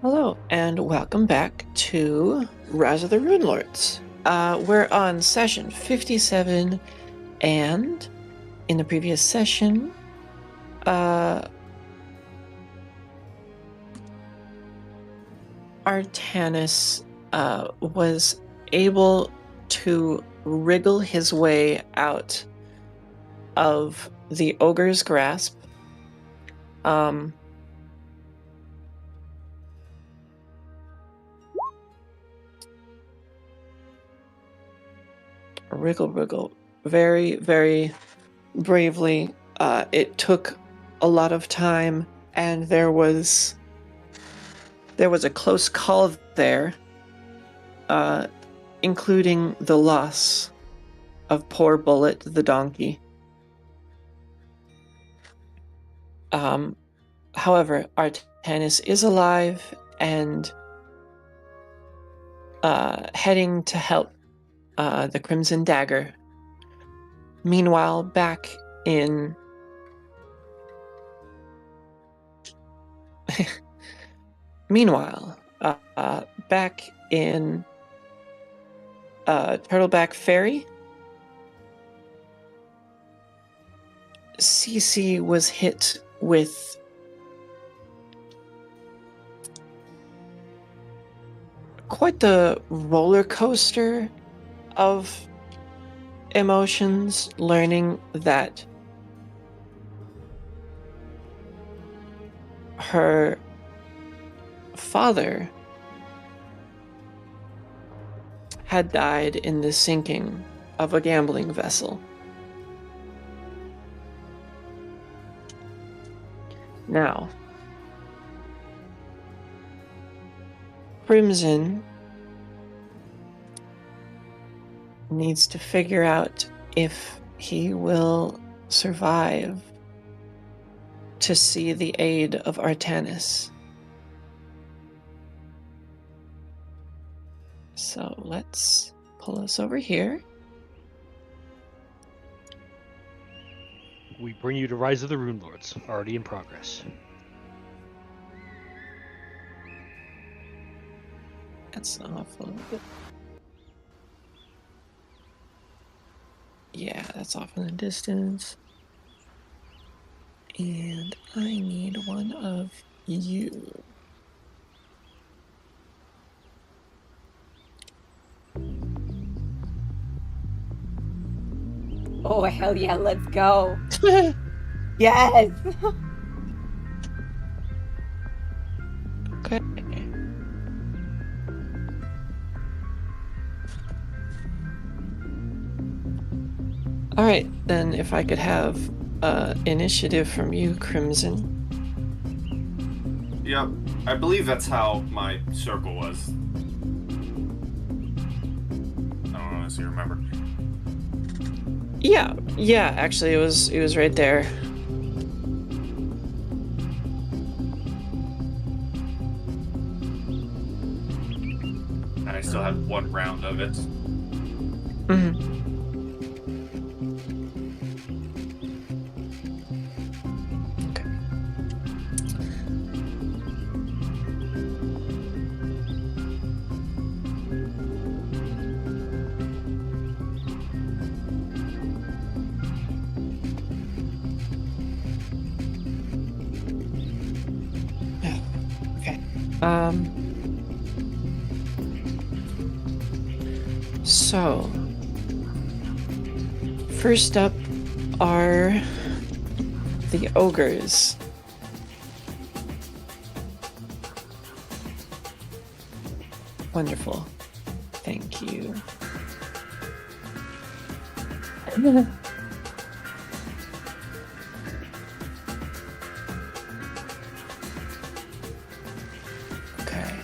Hello, and welcome back to Rise of the Runelords. We're on session 57, and in the previous session, Artanis was able to wriggle his way out of the ogre's grasp. Wriggle, very, very bravely. It took a lot of time, and there was a close call there, including the loss of poor Bullet the donkey. However, Artanis is alive and heading to help the Crimson Dagger. Meanwhile, back in Turtleback Ferry, Cece was hit with quite the roller coaster of emotions, learning that her father had died in the sinking of a gambling vessel. Now, Crimson needs to figure out if he will survive to see the aid of Artanis. So let's pull us over here. We bring you to Rise of the Runelords, already in progress. That's off a little bit. Yeah, that's off in the distance. And I need one of you. Oh, hell yeah, let's go. Yes! Okay. All right, then if I could have initiative from you, Crimson. Yep, I believe that's how my circle was. I don't honestly remember. Yeah, actually it was right there. And I still had one round of it. Mm-hmm. So, first up are the ogres. Wonderful. Thank you. Okay.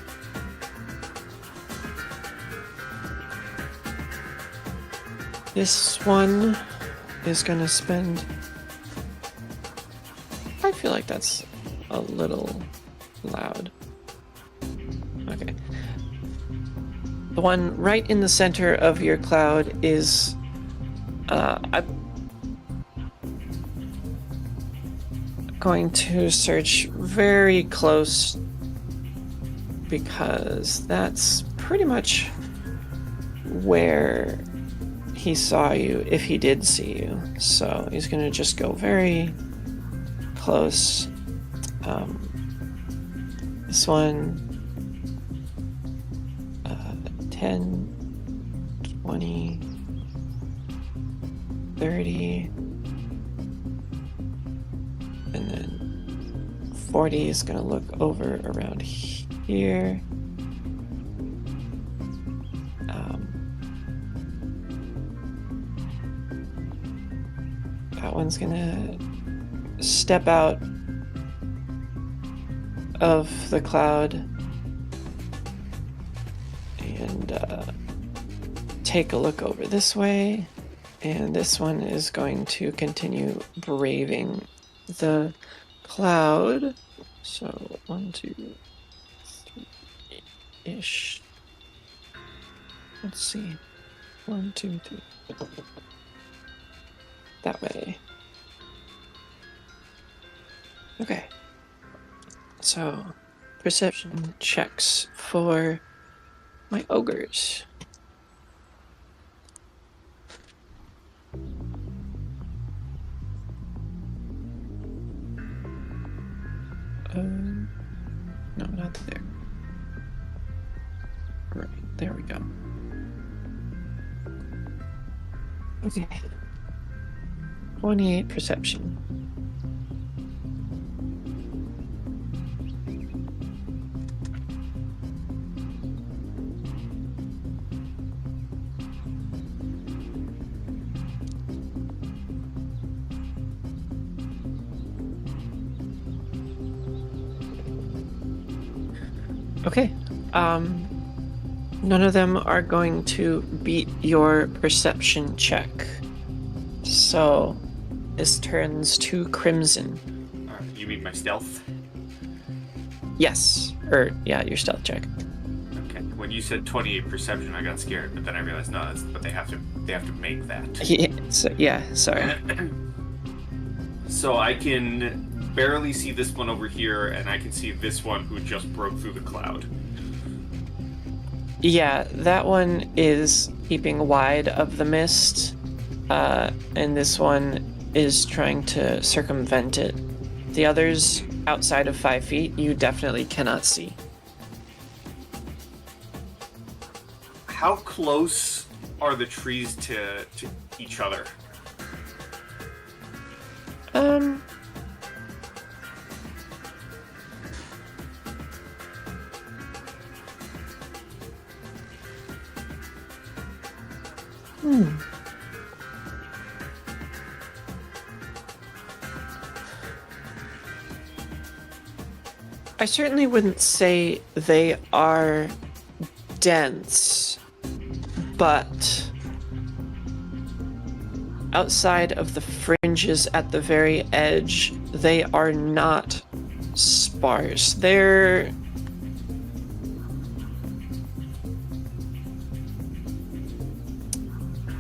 This one is gonna spend... I feel like that's a little loud. Okay. The one right in the center of your cloud is... I'm going to search very close because that's pretty much where he saw you, if he did see you. So he's gonna just go very close. This one, 10, 20, 30, and then 40 is gonna look over around here. That one's gonna step out of the cloud and take a look over this way, and this one is going to continue braving the cloud. So 1, 2, 3 ish. Let's see. 1, 2, 3. That way. Okay. So, perception checks for my ogres. No, not there. Right, there we go. Okay. 28 perception. Okay. None of them are going to beat your perception check. So this turns to crimson. You mean my stealth? Yes. Yeah, your stealth check. Okay. When you said 28 perception, I got scared, but then I realized no, but they have to make that. Yeah, sorry. So I can barely see this one over here, and I can see this one who just broke through the cloud. Yeah, that one is keeping wide of the mist, and this one is trying to circumvent it. The others, outside of 5 feet, you definitely cannot see. How close are the trees to each other? I certainly wouldn't say they are dense, but outside of the fringes at the very edge, they are not sparse. They're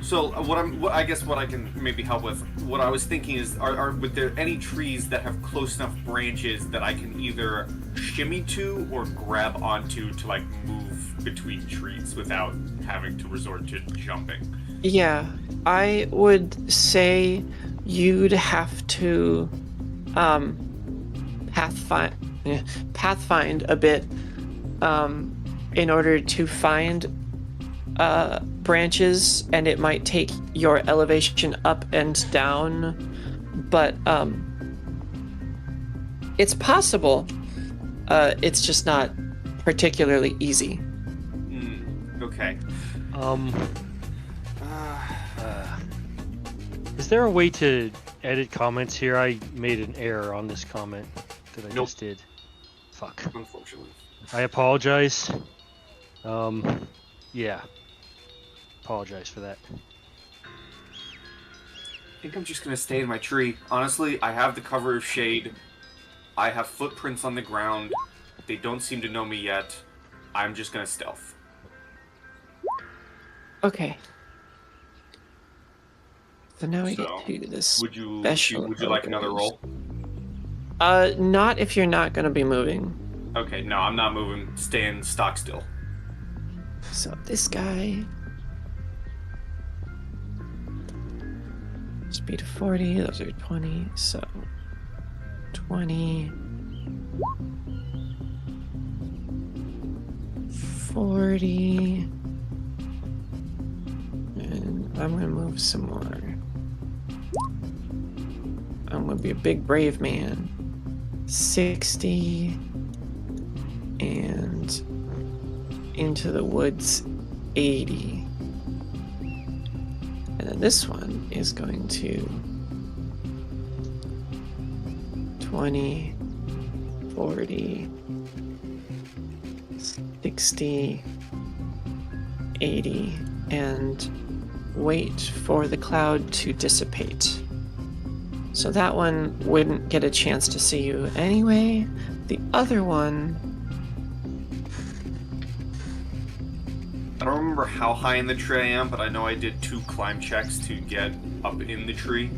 So what I guess what I can maybe help with, what I was thinking is, are there any trees that have close enough branches that I can either shimmy to or grab onto to like move between trees without having to resort to jumping? Yeah, I would say you'd have to pathfind a bit in order to find branches, and it might take your elevation up and down, but it's possible. It's just not particularly easy. Okay. Is there a way to edit comments here? I made an error on this comment that I just did. Fuck. Unfortunately. I apologize. Yeah. Apologize for that. I think I'm just gonna stay in my tree. Honestly, I have the cover of shade. I have footprints on the ground. They don't seem to know me yet. I'm just gonna stealth. Okay. So now we So, get to this Would you special like another ogres. roll? Not if you're not gonna be moving. Okay, no, I'm not moving. Staying stock still. So this guy. Speed of 40, those are 20, so 20, 40, and I'm gonna move some more. I'm gonna be a big brave man. 60, and into the woods 80. And then this one is going to 20, 40, 60, 80, and wait for the cloud to dissipate. So that one wouldn't get a chance to see you anyway. The other one, I don't remember how high in the tree I am, but I know I did 2 climb checks to get up in the tree.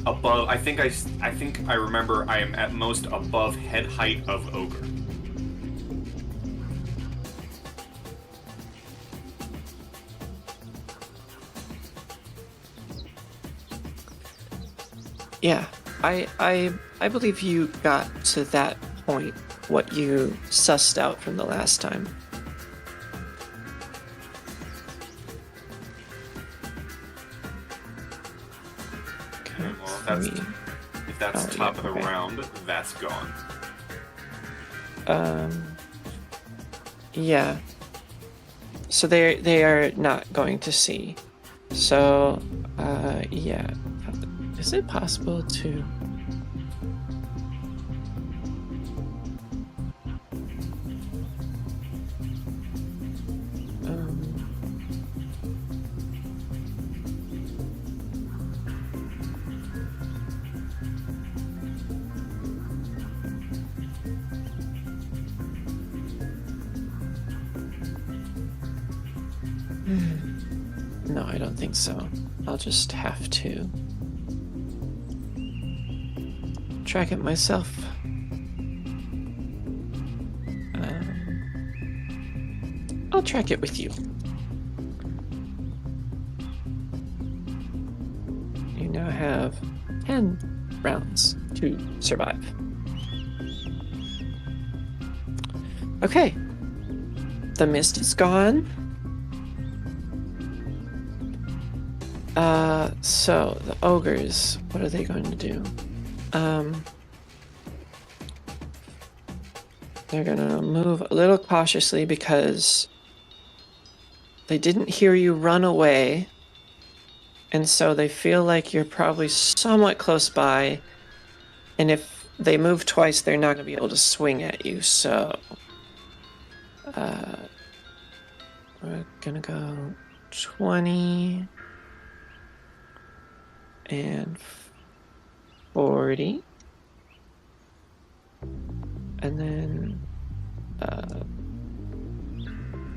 Above, I think I remember I am at most above head height of ogre. yeah, I believe you got to that point, what you sussed out from the last time. Okay, Well, three. if that's Oh, top yeah, of the okay. round, that's gone. Yeah. So they are not going to see. So, yeah. Is it possible to? No, I don't think so. I'll just have to track it myself. I'll track it with you. You now have 10 rounds to survive. Okay. The mist is gone. So the ogres, what are they going to do? They're gonna move a little cautiously because they didn't hear you run away, and so they feel like you're probably somewhat close by, and if they move twice, they're not gonna be able to swing at you, so we're gonna go 20 and 40, and then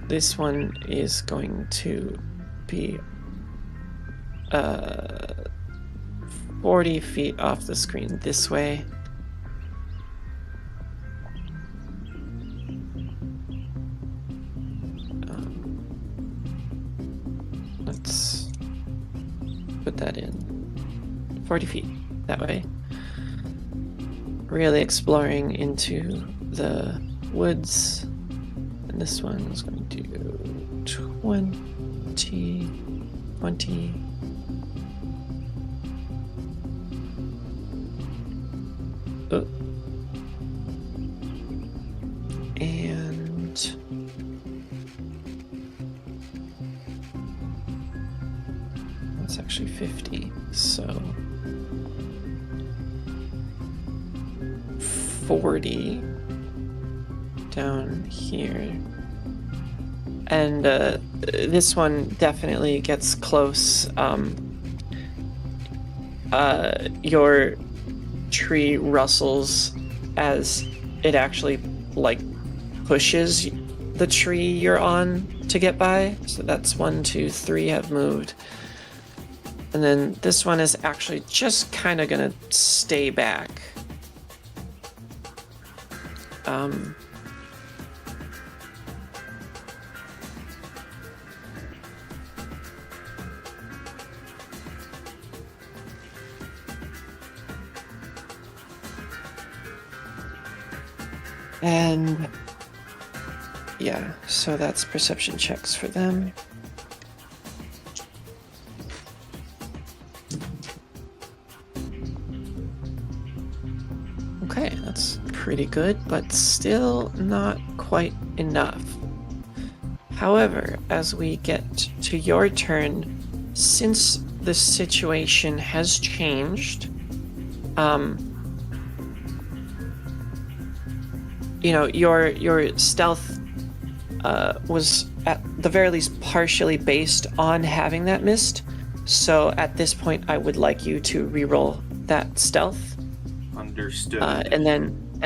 this one is going to be 40 feet off the screen this way. Let's put that in 40 feet that way. Really exploring into the woods. And this one is going to do 20, 20. Oh. And that's actually 50, so 40 down here. And this one definitely gets close. Your tree rustles as it actually like pushes the tree you're on to get by. So that's 1, 2, 3 have moved. And then this one is actually just kind of gonna stay back. And yeah, so that's perception checks for them. Okay, that's pretty good, but still not quite enough. However, as we get to your turn, since the situation has changed, you know, your stealth was at the very least partially based on having that mist. So at this point, I would like you to reroll that stealth. Understood. And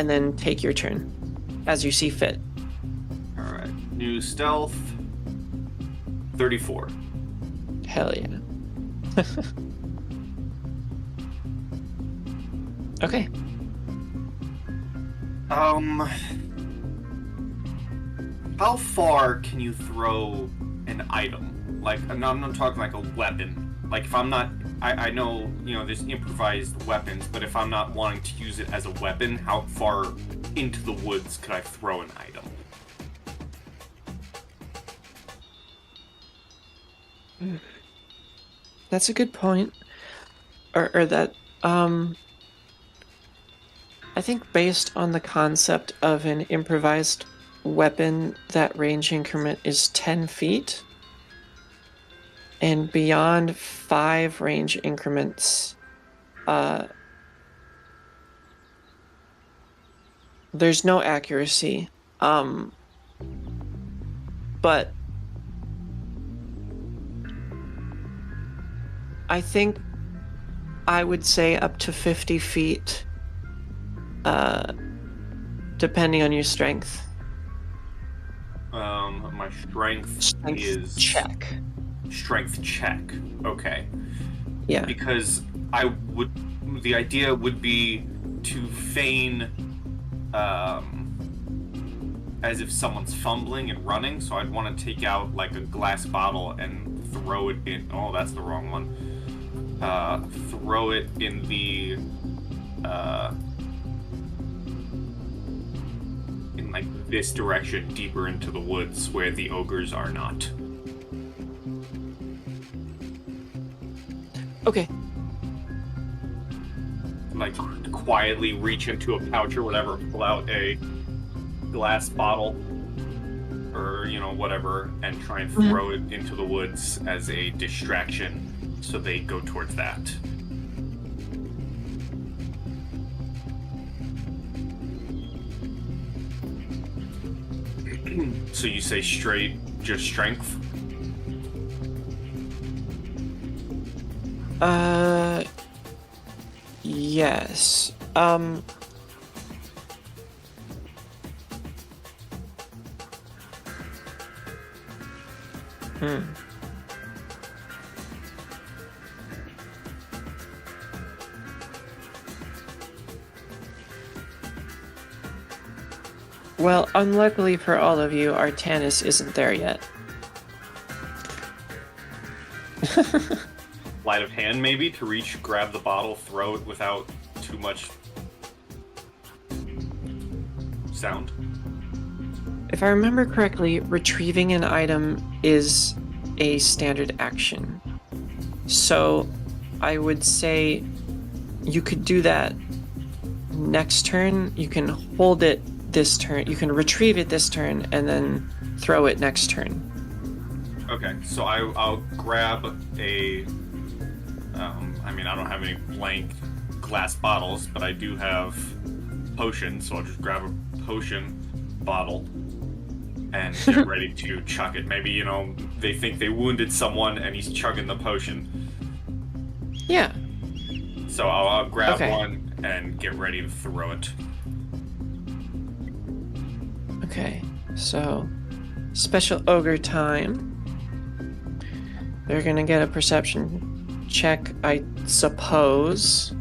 then take your turn as you see fit. All right. New stealth. 34. Hell yeah. Okay. How far can you throw an item? Like, I'm not talking like a weapon. Like, if I'm not, I know, you know, there's improvised weapons, but if I'm not wanting to use it as a weapon, how far into the woods could I throw an item? That's a good point. Or that, I think based on the concept of an improvised weapon, that range increment is 10 feet. And beyond 5 range increments, there's no accuracy. But I think I would say up to 50 feet, depending on your strength. My strength is check. Strength check. Okay. Yeah. Because the idea would be to feign as if someone's fumbling and running, so I'd want to take out like a glass bottle and throw it in. Oh, that's the wrong one. Throw it in the in like this direction, deeper into the woods where the ogres are not. Okay. Like quietly reach into a pouch or whatever, pull out a glass bottle or, you know, whatever, and try and throw it into the woods as a distraction so they go towards that. So you say just strength? Yes. Well, unluckily for all of you, Artanis isn't there yet. Light of hand, maybe, to reach, grab the bottle, throw it without too much sound? If I remember correctly, retrieving an item is a standard action. So I would say you could do that next turn. You can hold it this turn. You can retrieve it this turn and then throw it next turn. Okay, so I'll grab a... I mean, I don't have any blank glass bottles, but I do have potions, so I'll just grab a potion bottle and get ready to chuck it. Maybe, you know, they think they wounded someone and he's chugging the potion. Yeah. So I'll grab one and get ready to throw it. Okay, so special ogre time. They're gonna get a perception check, I suppose.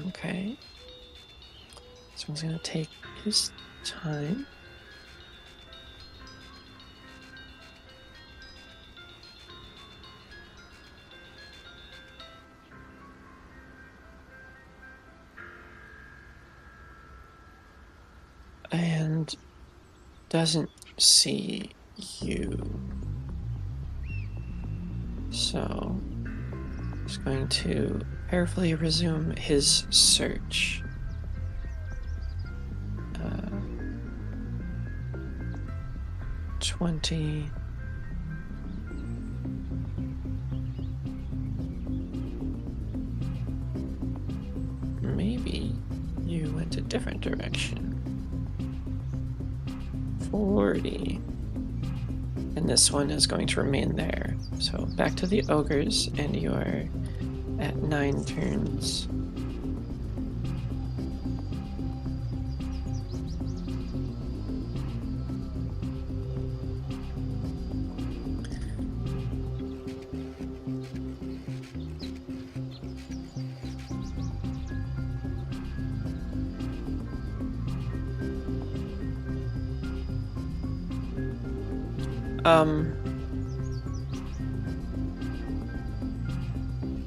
Okay. This one's gonna take his time. And doesn't see you. So he's going to carefully resume his search. 20. Maybe you went a different direction. 40. And this one is going to remain there. So back to the ogres, and you are at 9 turns.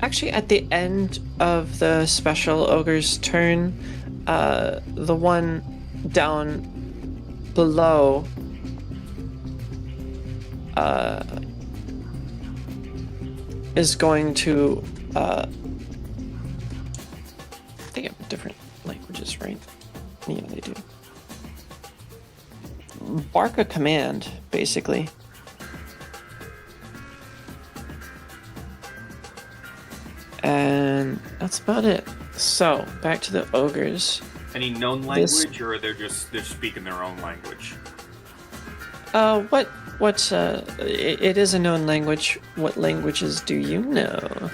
Actually, at the end of the special ogre's turn, the one down below is going to they have different languages, right? Yeah, they do. Bark a command, basically. And that's about it. So, back to the ogres. Any known language, or they're speaking their own language? It is a known language. What languages do you know?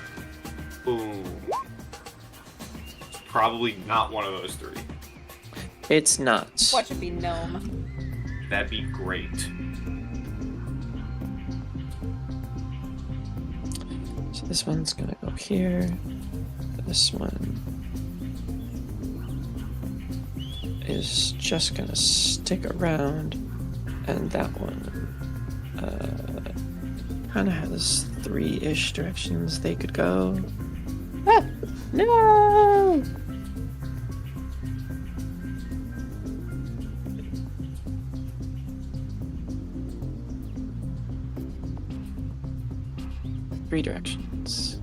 Ooh. It's probably not one of those three. It's not. What should be gnome? That'd be great. So this one's gonna go here. This one is just gonna stick around, and that one kind of has 3-ish directions they could go. Ah! No! Three directions.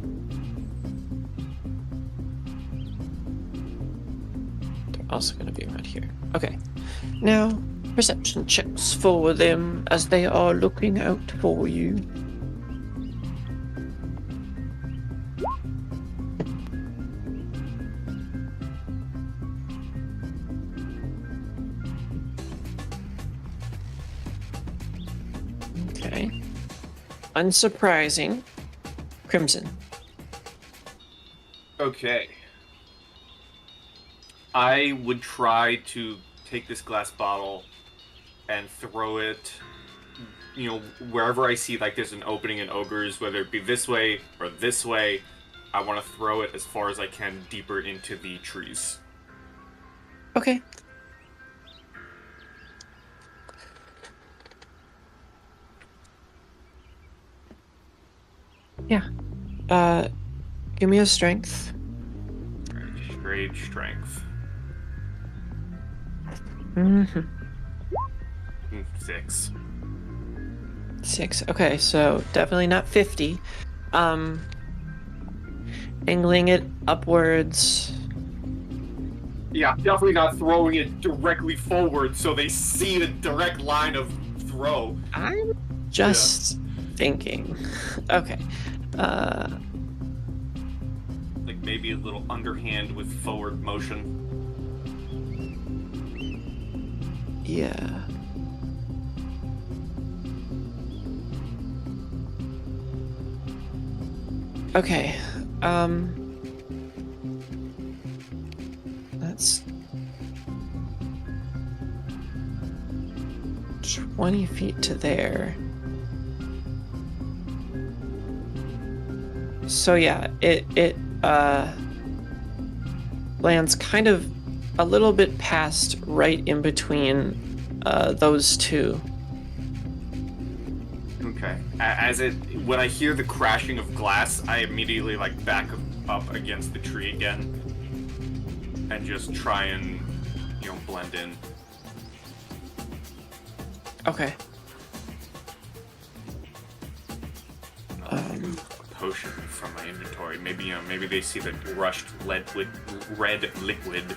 They're also going to be around here. Okay. Now, perception checks for them as they are looking out for you. Okay. Unsurprising. Crimson. Okay. I would try to take this glass bottle and throw it, wherever I see like there's an opening in ogres, whether it be this way or this way. I want to throw it as far as I can deeper into the trees. Okay. Yeah. Give me a strength. Straight strength. Mm-hmm. 6. 6. Okay, so definitely not 50. Angling it upwards. Yeah, definitely not throwing it directly forward so they see the direct line of throw. I'm just thinking. Okay. Like maybe a little underhand with forward motion. Yeah. Okay. That's 20 feet to there. So yeah, it lands kind of a little bit past, right in between those two. Okay. When I hear the crashing of glass, I immediately like back up against the tree again, and just try and, blend in. Okay. A potion from my inventory. Maybe they see the rushed red liquid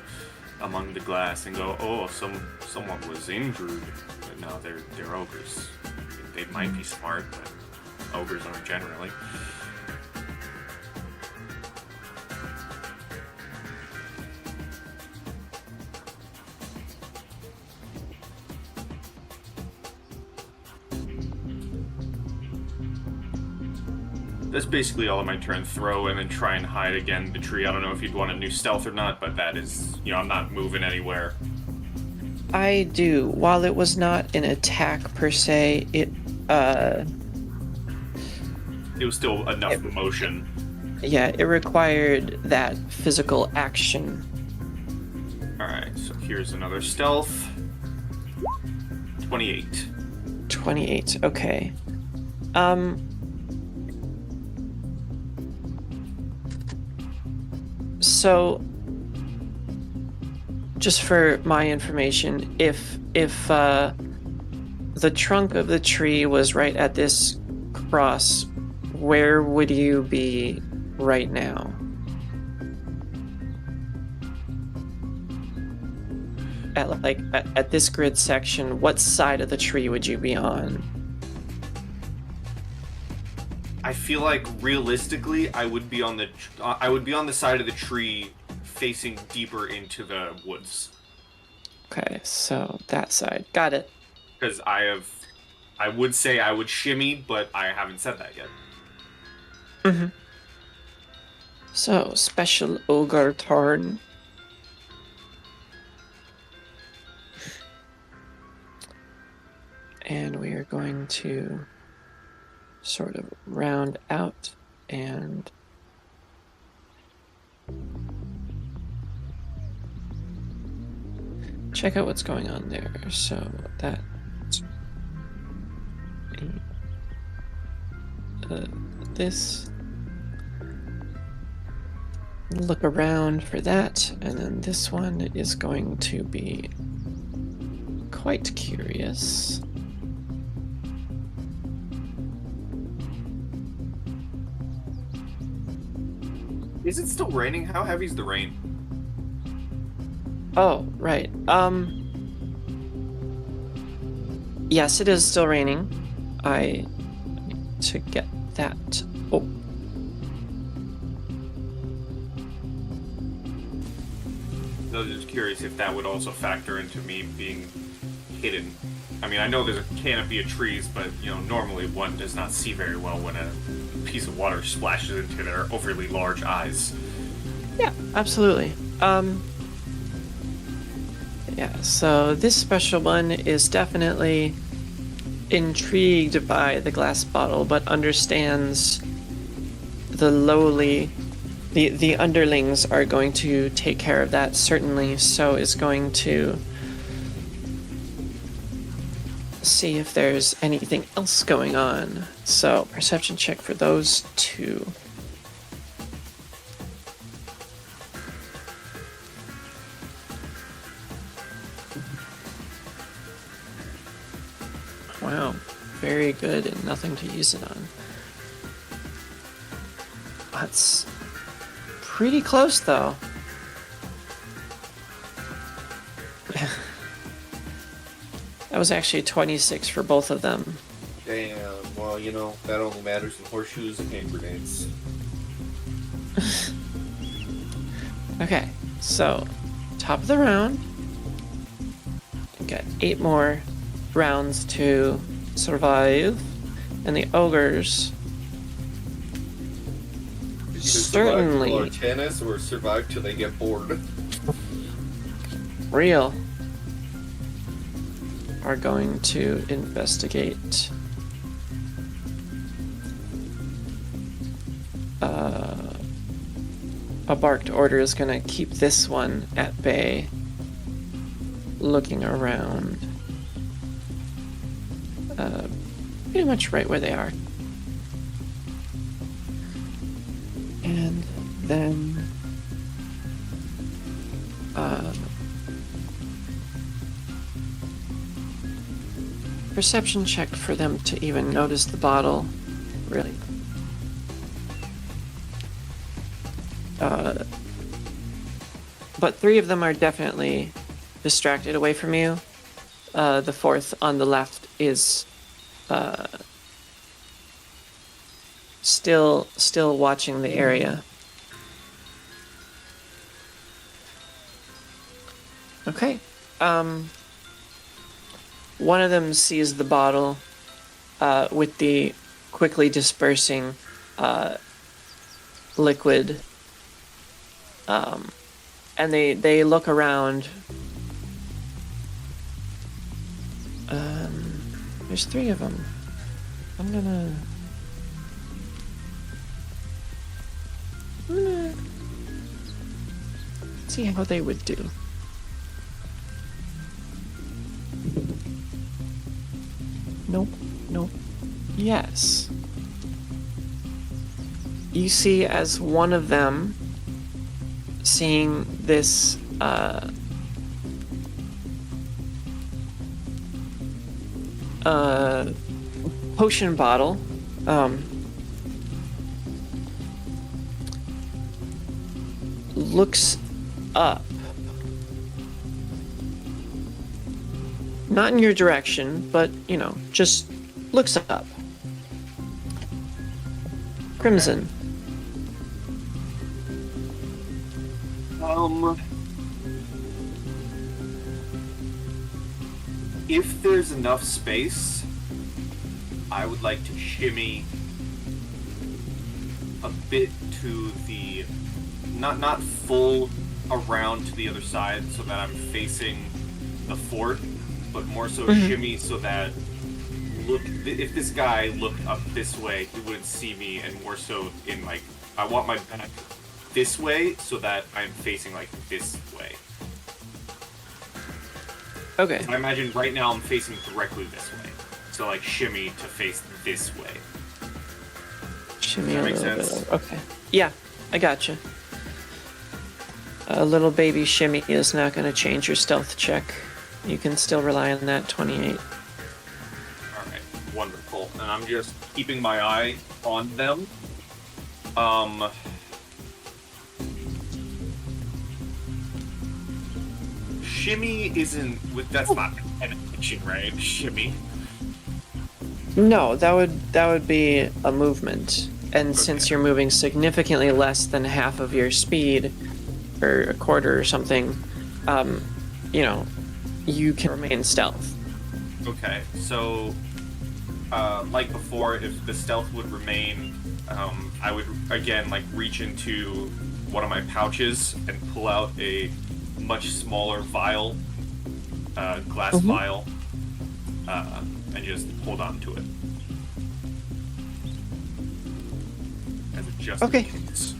among the glass and go, "Oh, someone was injured." But no, they're ogres. They might be smart, but ogres aren't generally. That's basically all of my turn. Throw and then try and hide again the tree. I don't know if you'd want a new stealth or not, but that is, I'm not moving anywhere. I do. While it was not an attack per se, it was still enough motion. Yeah, it required that physical action. Alright, so here's another stealth. 28. 28, okay. So, just for my information, if the trunk of the tree was right at this cross, where would you be right now? At this grid section, what side of the tree would you be on? I feel like realistically, I would be on the side of the tree facing deeper into the woods. Okay, so that side. Got it. Because I would say I would shimmy, but I haven't said that yet. Mm-hmm. So, special ogre turn. And we are going to sort of round out and check out what's going on there. So that this, look around for that, and then this one is going to be quite curious. Is it still raining? How heavy is the rain? Oh, right. Yes, it is still raining. I need to get that. Oh. I was just curious if that would also factor into me being hidden. I mean, I know there's a canopy of trees, but, normally one does not see very well when a piece of water splashes into their overly large eyes. Yeah, absolutely. Yeah, so this special one is definitely intrigued by the glass bottle, but understands the lowly... The underlings are going to take care of that, certainly, so is going to see if there's anything else going on. So, perception check for those two. Wow, very good and nothing to use it on. That's pretty close, though. That was actually 26 for both of them. Damn, well, that only matters in horseshoes and hand grenades. Okay, so, top of the round. We've got 8 more rounds to survive. And the ogres... certainly survive till tennis or survive till they get bored. real are going to investigate a barked order is going to keep this one at bay, looking around. Pretty much right where they are. And then perception check for them to even notice the bottle, really. But 3 of them are definitely distracted away from you. The 4th on the left is still watching the area. Okay. One of them sees the bottle with the quickly dispersing liquid, and they look around. There's 3 of them. I'm gonna see how they would do. Nope, nope. Yes. You see as one of them seeing this potion bottle, looks up. Not in your direction, but, you know, just looks up. Crimson. If there's enough space, I would like to shimmy a bit to the, not full around to the other side so that I'm facing the fort, but more so shimmy so that if this guy looked up this way, he wouldn't see me, and more so in like, I want my back this way so that I'm facing like this way. Okay. So I imagine right now I'm facing directly this way. So like shimmy to face this way. Shimmy Does that a make little sense? bit. Okay. Yeah, I gotcha. A little baby shimmy is not going to change your stealth check. You can still rely on that 28. Alright, wonderful. And I'm just keeping my eye on them. Shimmy isn't that's not an action, right? Shimmy. No, that would be a movement. And since you're moving significantly less than half of your speed, or a quarter or something, you know, you can remain stealth. Okay, so like before, if the stealth would remain, I would again like reach into one of my pouches and pull out a much smaller vial, glass vial, and just hold on to it. As a just in Okay. case.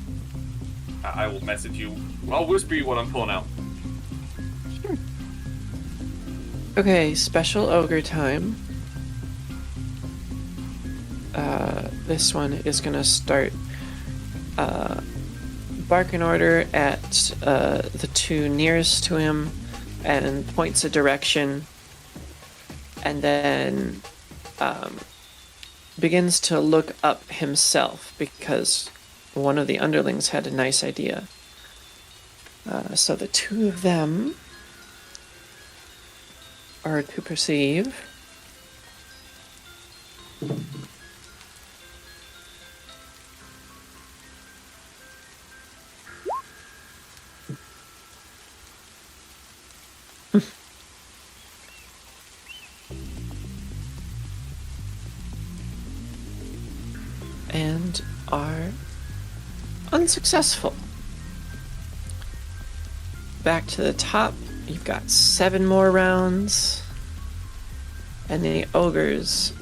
I will message you. I'll whisper you what I'm pulling out. Okay, special ogre time. This one is gonna start bark an order at the 2 nearest to him and points a direction, and then begins to look up himself because one of the underlings had a nice idea. So the 2 of them are to perceive. And are unsuccessful. Back to the top, you've got 7 more rounds, and the ogres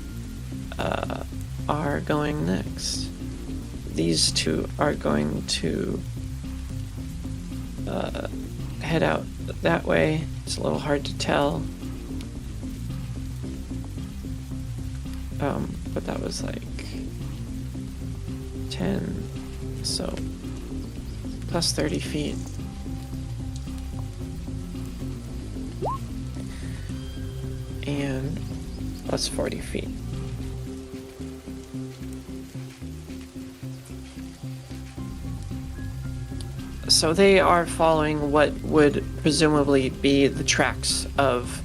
are going next. These 2 are going to head out that way. It's a little hard to tell. But that was like 10, so plus 30 feet. And plus 40 feet. So they are following what would presumably be the tracks of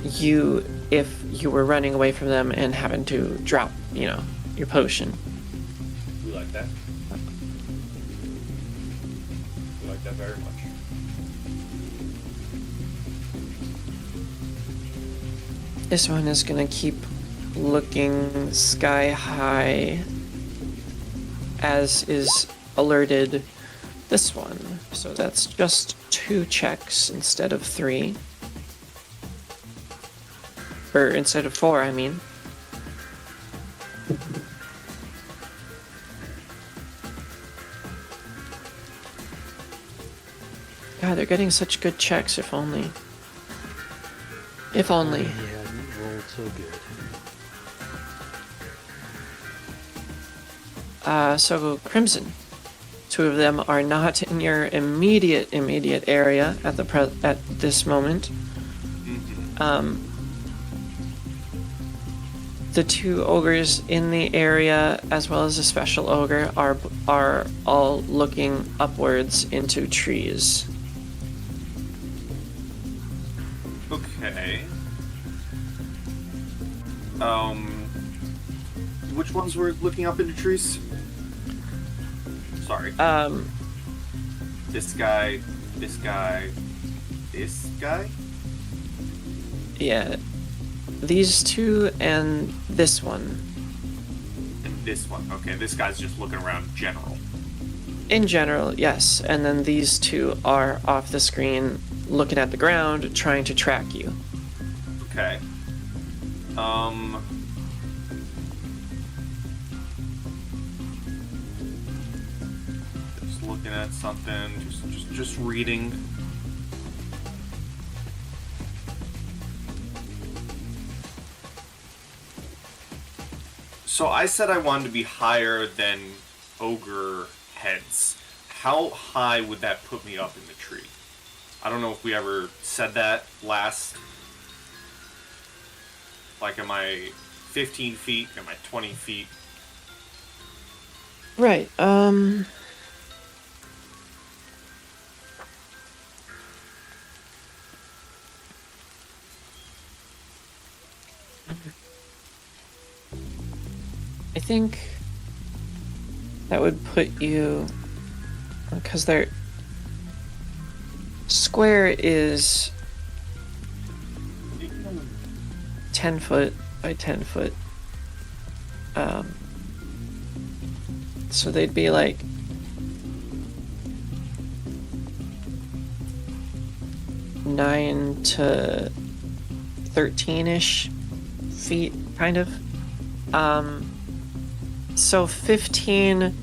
you if you were running away from them and having to drop, your potion. We like that. We like that very much. This one is gonna keep looking sky high, as is alerted this one. So that's just 2 checks instead of 3. Or instead of 4, I mean. God, they're getting such good checks, if only. If only. He hadn't rolled so good. So Crimson. 2 of them are not in your immediate area at this moment. The 2 ogres in the area, as well as a special ogre, are all looking upwards into trees. Okay. Which ones were looking up into trees? Sorry. This guy. Yeah. These 2 and this one. And this one. Okay, this guy's just looking around general. In general, yes. And then these 2 are off the screen, looking at the ground, trying to track you. Okay. Just looking at something, just reading. So I said I wanted to be higher than ogre heads. How high would that put me up in the tree? I don't know if we ever said that last. Like, am I 15 feet? Am I 20 feet? Right, I think that would put you, because their square is 10 foot by 10 foot. So they'd be like nine to 13-ish feet, kind of. So 15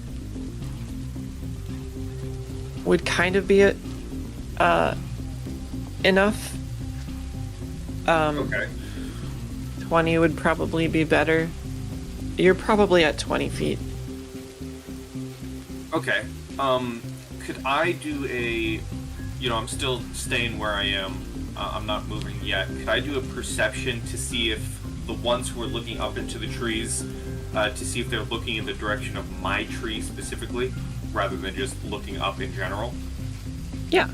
would kind of be enough. Okay. 20 would probably be better. You're probably at 20 feet. Okay. Could I do a... I'm still staying where I am. I'm not moving yet. Could I do a perception to see if the ones who are looking up into the trees, to see if they're looking in the direction of my tree specifically, rather than just looking up in general? Yeah.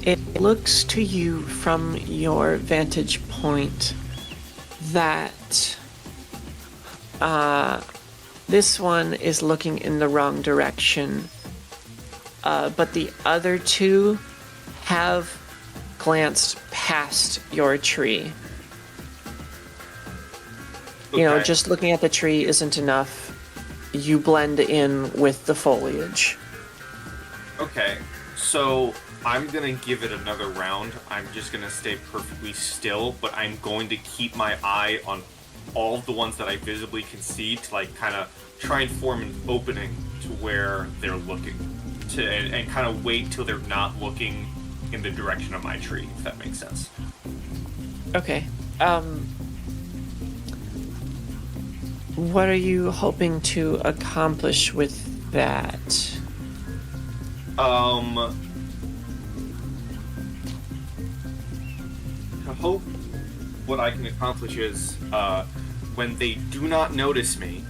It looks to you from your vantage point that this one is looking in the wrong direction, but the other 2 have glanced past your tree. Okay. Just looking at the tree isn't enough. You blend in with the foliage. Okay. So I'm gonna give it another round. I'm just gonna stay perfectly still, but I'm going to keep my eye on all of the ones that I visibly can see to like kind of try and form an opening to where they're looking, and kind of wait till they're not looking in the direction of my tree, if that makes sense. Okay. What are you hoping to accomplish with that? I hope what I can accomplish is when they do not notice me,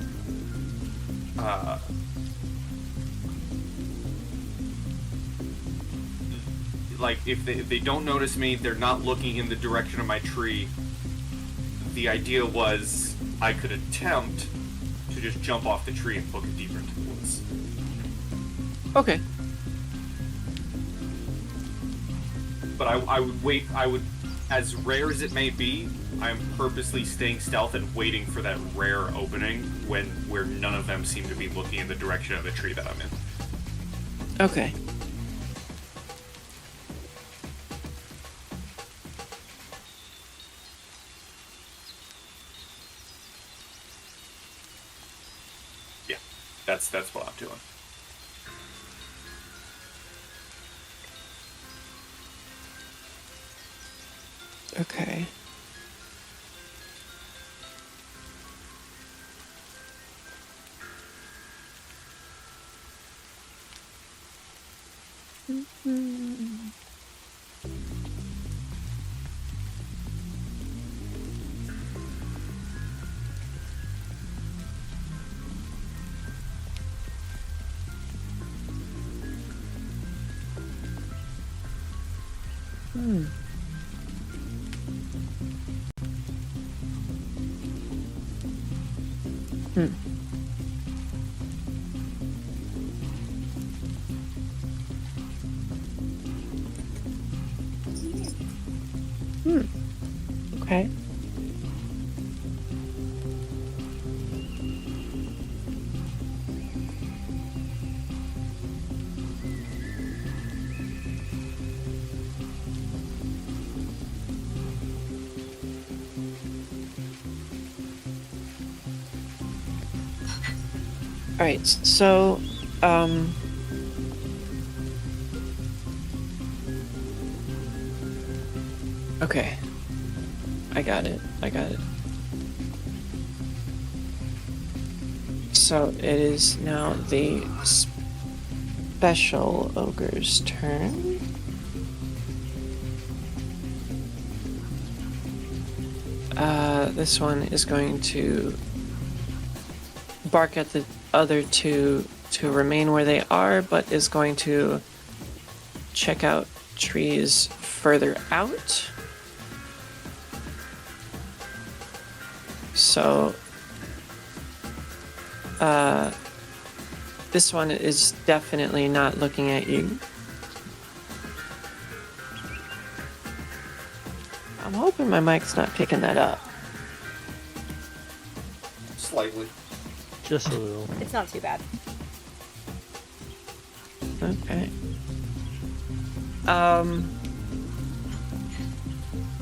like if they don't notice me, they're not looking in the direction of my tree. The idea was I could attempt to just jump off the tree and book it deeper into the woods. Okay. But I would wait. I would, as rare as it may be, I am purposely staying stealth and waiting for that rare opening where none of them seem to be looking in the direction of the tree that I'm in. Okay. Yeah, that's what I'm doing. Okay. Okay. All right. So, okay. I got it. So it is now the special ogre's turn. This one is going to bark at the other two to remain where they are, but is going to check out trees further out. So, this one is definitely not looking at you. I'm hoping my mic's not picking that up. Slightly. Just a little. It's not too bad. Okay.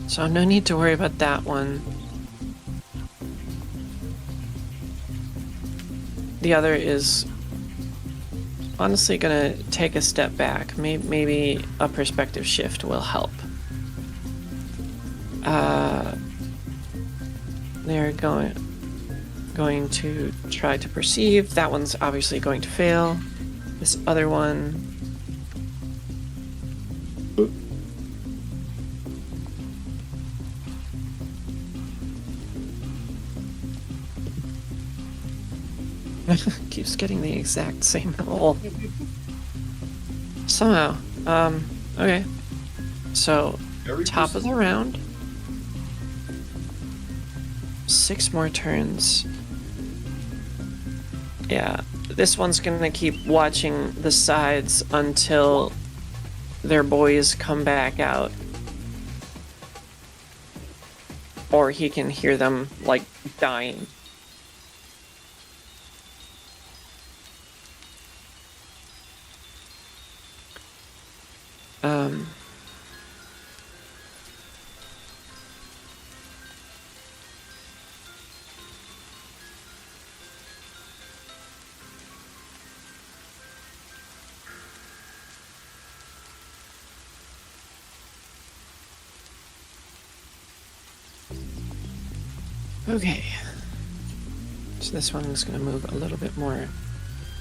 So no need to worry about that one. The other is honestly gonna take a step back. Maybe a perspective shift will help. They're going to try to perceive. That one's obviously going to fail. This other one. Keeps getting the exact same roll. Somehow. Okay. So, Very top of the round. 6 more turns. Yeah, this one's gonna keep watching the sides until their boys come back out. Or he can hear them, like, dying. Okay. So this one is going to move a little bit more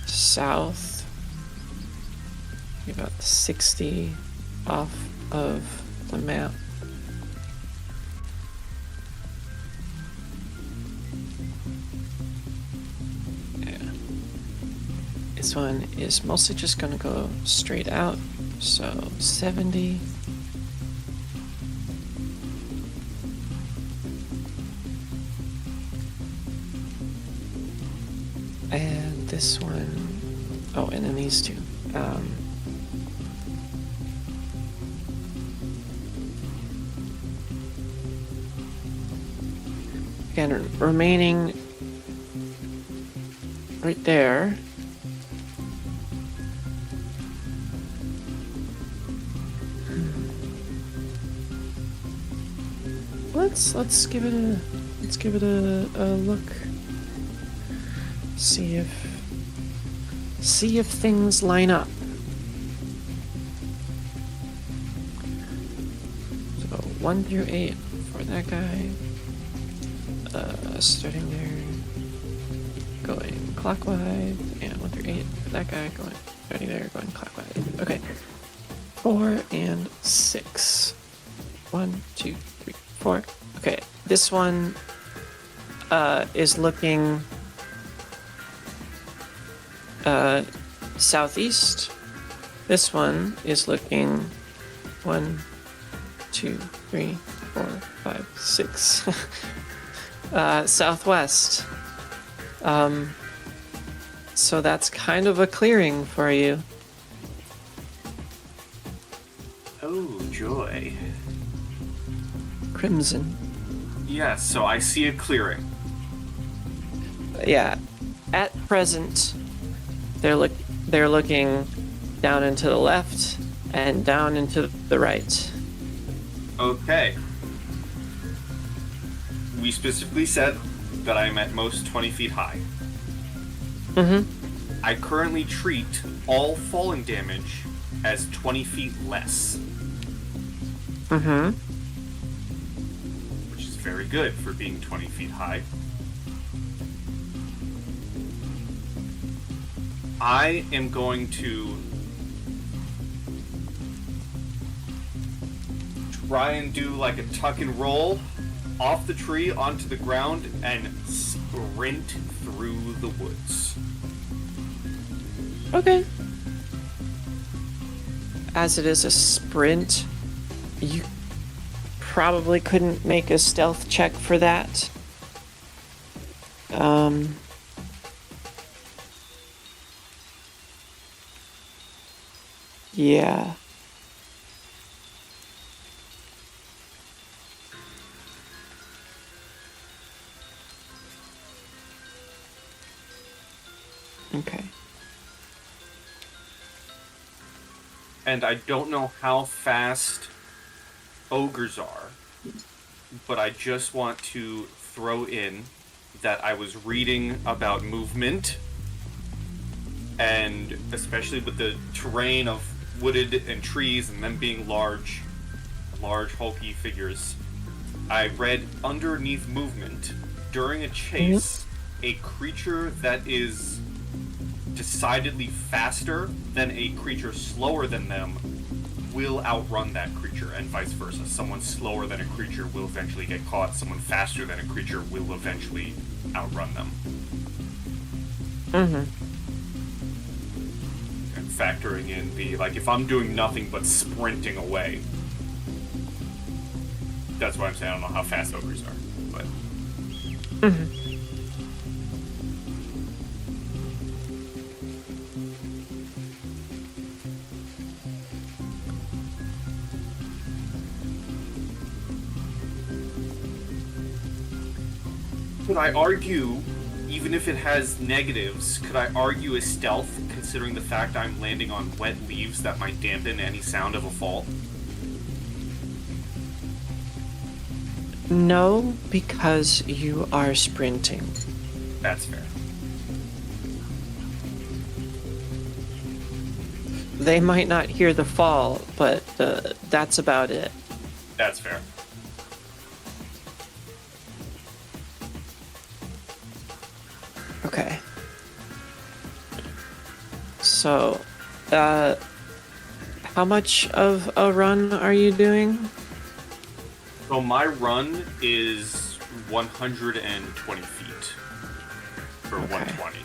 south. About 60 off of the map. Yeah. This one is mostly just going to go straight out. So 70. And this one, oh, and then these two. Again, remaining right there. Let's give it a look. See if things line up. So 1 through 8 for that guy. Starting there, going clockwise, and 1 through 8 for that guy, starting there, going clockwise. Okay. 4 and 6. 1, 2, 3, 4. Okay, this one is looking southeast. This one is looking 1, 2, 3, 4, 5, 6. Southwest. So that's kind of a clearing for you. Oh, joy. Crimson. Yes, so I see a clearing. Yeah. At present, they're looking down and to the left and down and to the right. Okay. We specifically said that I'm at most 20 feet high. Mm-hmm. I currently treat all falling damage as 20 feet less, Mm-hmm. which is very good for being 20 feet high. I am going to try and do like a tuck and roll off the tree onto the ground and sprint through the woods. Okay. As it is a sprint, you probably couldn't make a stealth check for that. Yeah. Okay. And I don't know how fast ogres are, but I just want to throw in that I was reading about movement, and especially with the terrain of wooded and trees and them being large, hulky figures, I read underneath movement, during a chase, a creature that is decidedly faster than a creature slower than them will outrun that creature, and vice versa. Someone slower than a creature will eventually get caught. Someone faster than a creature will eventually outrun them. Mm-hmm. And factoring in the, like, if I'm doing nothing but sprinting away, that's why I'm saying I don't know how fast ogres are, but... Mm-hmm. Could I argue, even if it has negatives, could I argue a stealth, considering the fact I'm landing on wet leaves that might dampen any sound of a fall? No, because you are sprinting. That's fair. They might not hear the fall, but that's about it. That's fair. Okay. So, how much of a run are you doing? So my run is 120 feet. Or Okay. 120.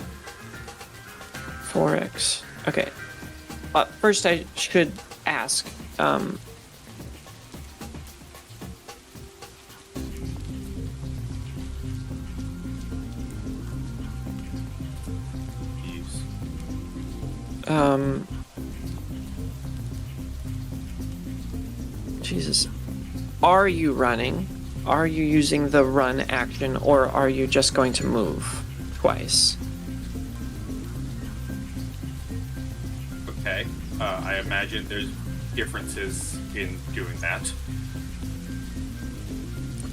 4x. Okay. First, I should ask. Jeez. Jesus. Are you running? Are you using the run action, or are you just going to move twice? Okay. I imagine there's differences in doing that.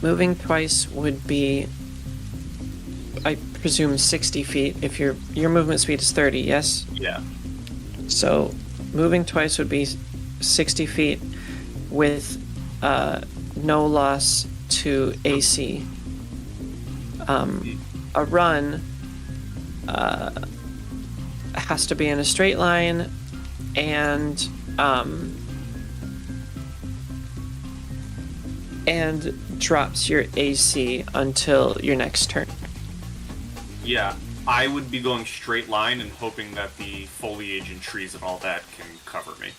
Moving twice would be, I presume, 60 feet. If your movement speed is 30, yes? Yeah. So moving twice would be 60 feet with no loss to AC. A run has to be in a straight line and drops your AC until your next turn. Yeah. I would be going straight line and hoping that the foliage and trees and all that can cover me.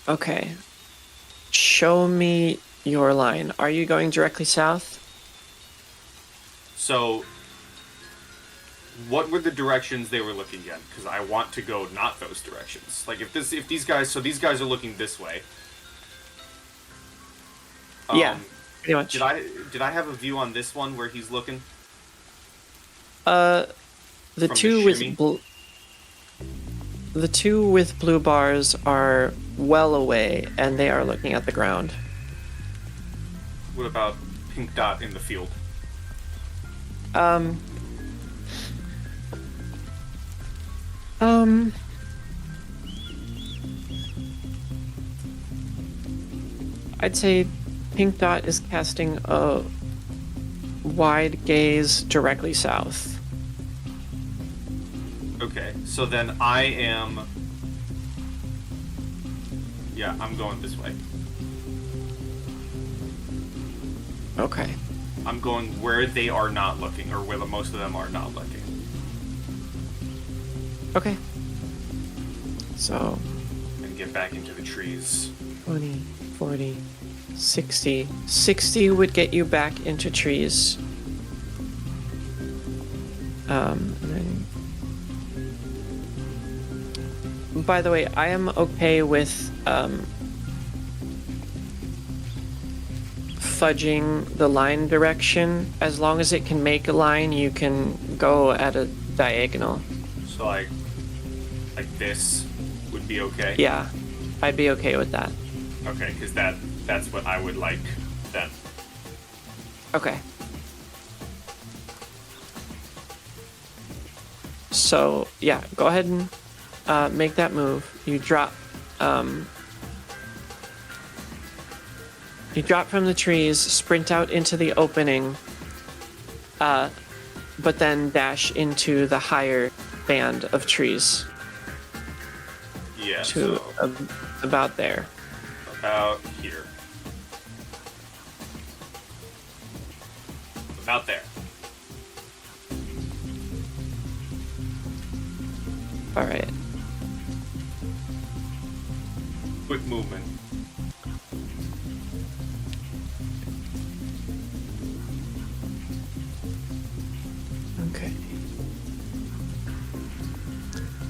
Okay. Show me your line. Are you going directly south? So, what were the directions they were looking at? Because I want to go not those directions. Like if these guys are looking this way. Yeah, pretty much. Did I have a view on this one where he's looking? The From two the with shimmy? the two with blue bars are well away, and they are looking at the ground. What about pink dot in the field? I'd say pink dot is casting a wide gaze directly south. Okay, so then I am... Yeah, I'm going this way. Okay. I'm going where they are not looking, or where most of them are not looking. Okay. So, And get back into the trees. 20, 40, 60. 60 would get you back into trees. And then... By the way, I am okay with fudging the line direction. As long as it can make a line, you can go at a diagonal. So like this would be okay? Yeah, I'd be okay with that. Okay, because that's what I would like then. Okay. So, yeah, go ahead and make that move. You drop from the trees, sprint out into the opening, but then dash into the higher band of trees Yeah, to so about there. about here. About there. All right. Quick movement. Okay.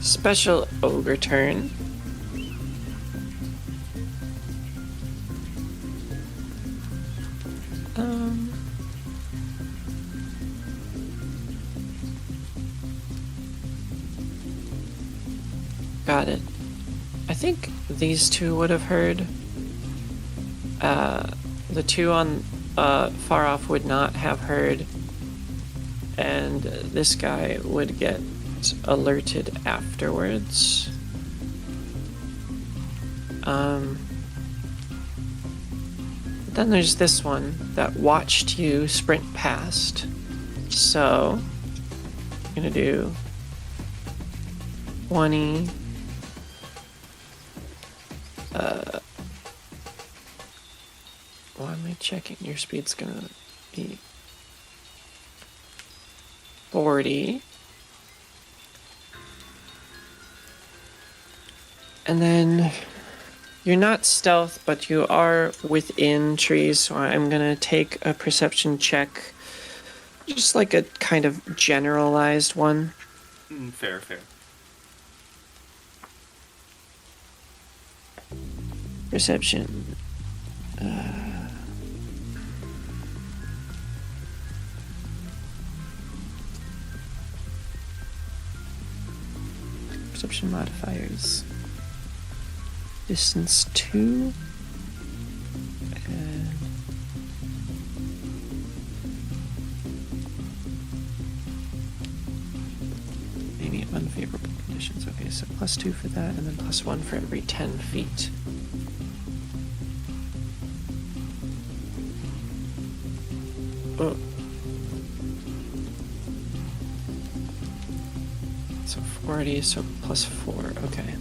Special ogre turn. Got it. I think these two would have heard. The two on far off would not have heard, and this guy would get alerted afterwards. Then there's this one that watched you sprint past. So gonna do 20. Why am I checking? Your speed's gonna be 40. And then you're not stealth, but you are within trees, so I'm gonna take a perception check. Just like a kind of generalized one. Fair, fair. Perception. Perception modifiers. Distance 2. And maybe unfavorable conditions. Okay, so +2 for that, and then +1 for every 10 feet. Oh. So 40, so +4, okay.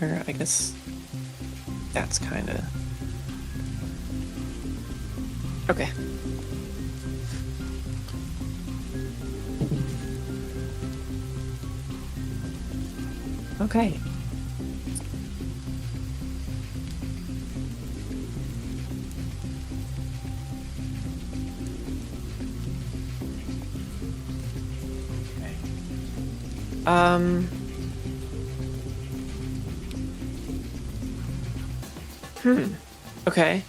Or I guess that's kind of... Okay. Okay. Okay.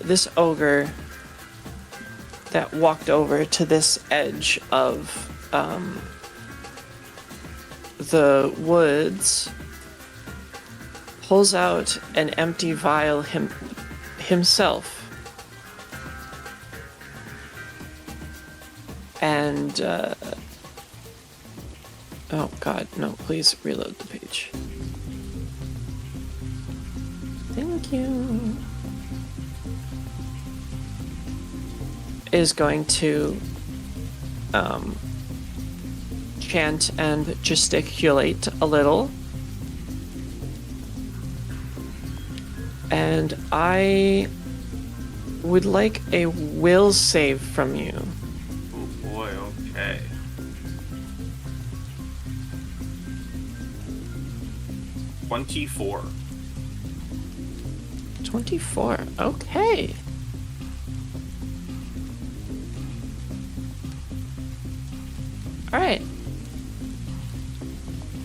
This ogre that walked over to this edge of the woods pulls out an empty vial himself and oh god, no, please reload the page. Thank you. Is going to chant and gesticulate a little. And I would like a will save from you. Oh boy, okay. $24. 24. Okay. All right.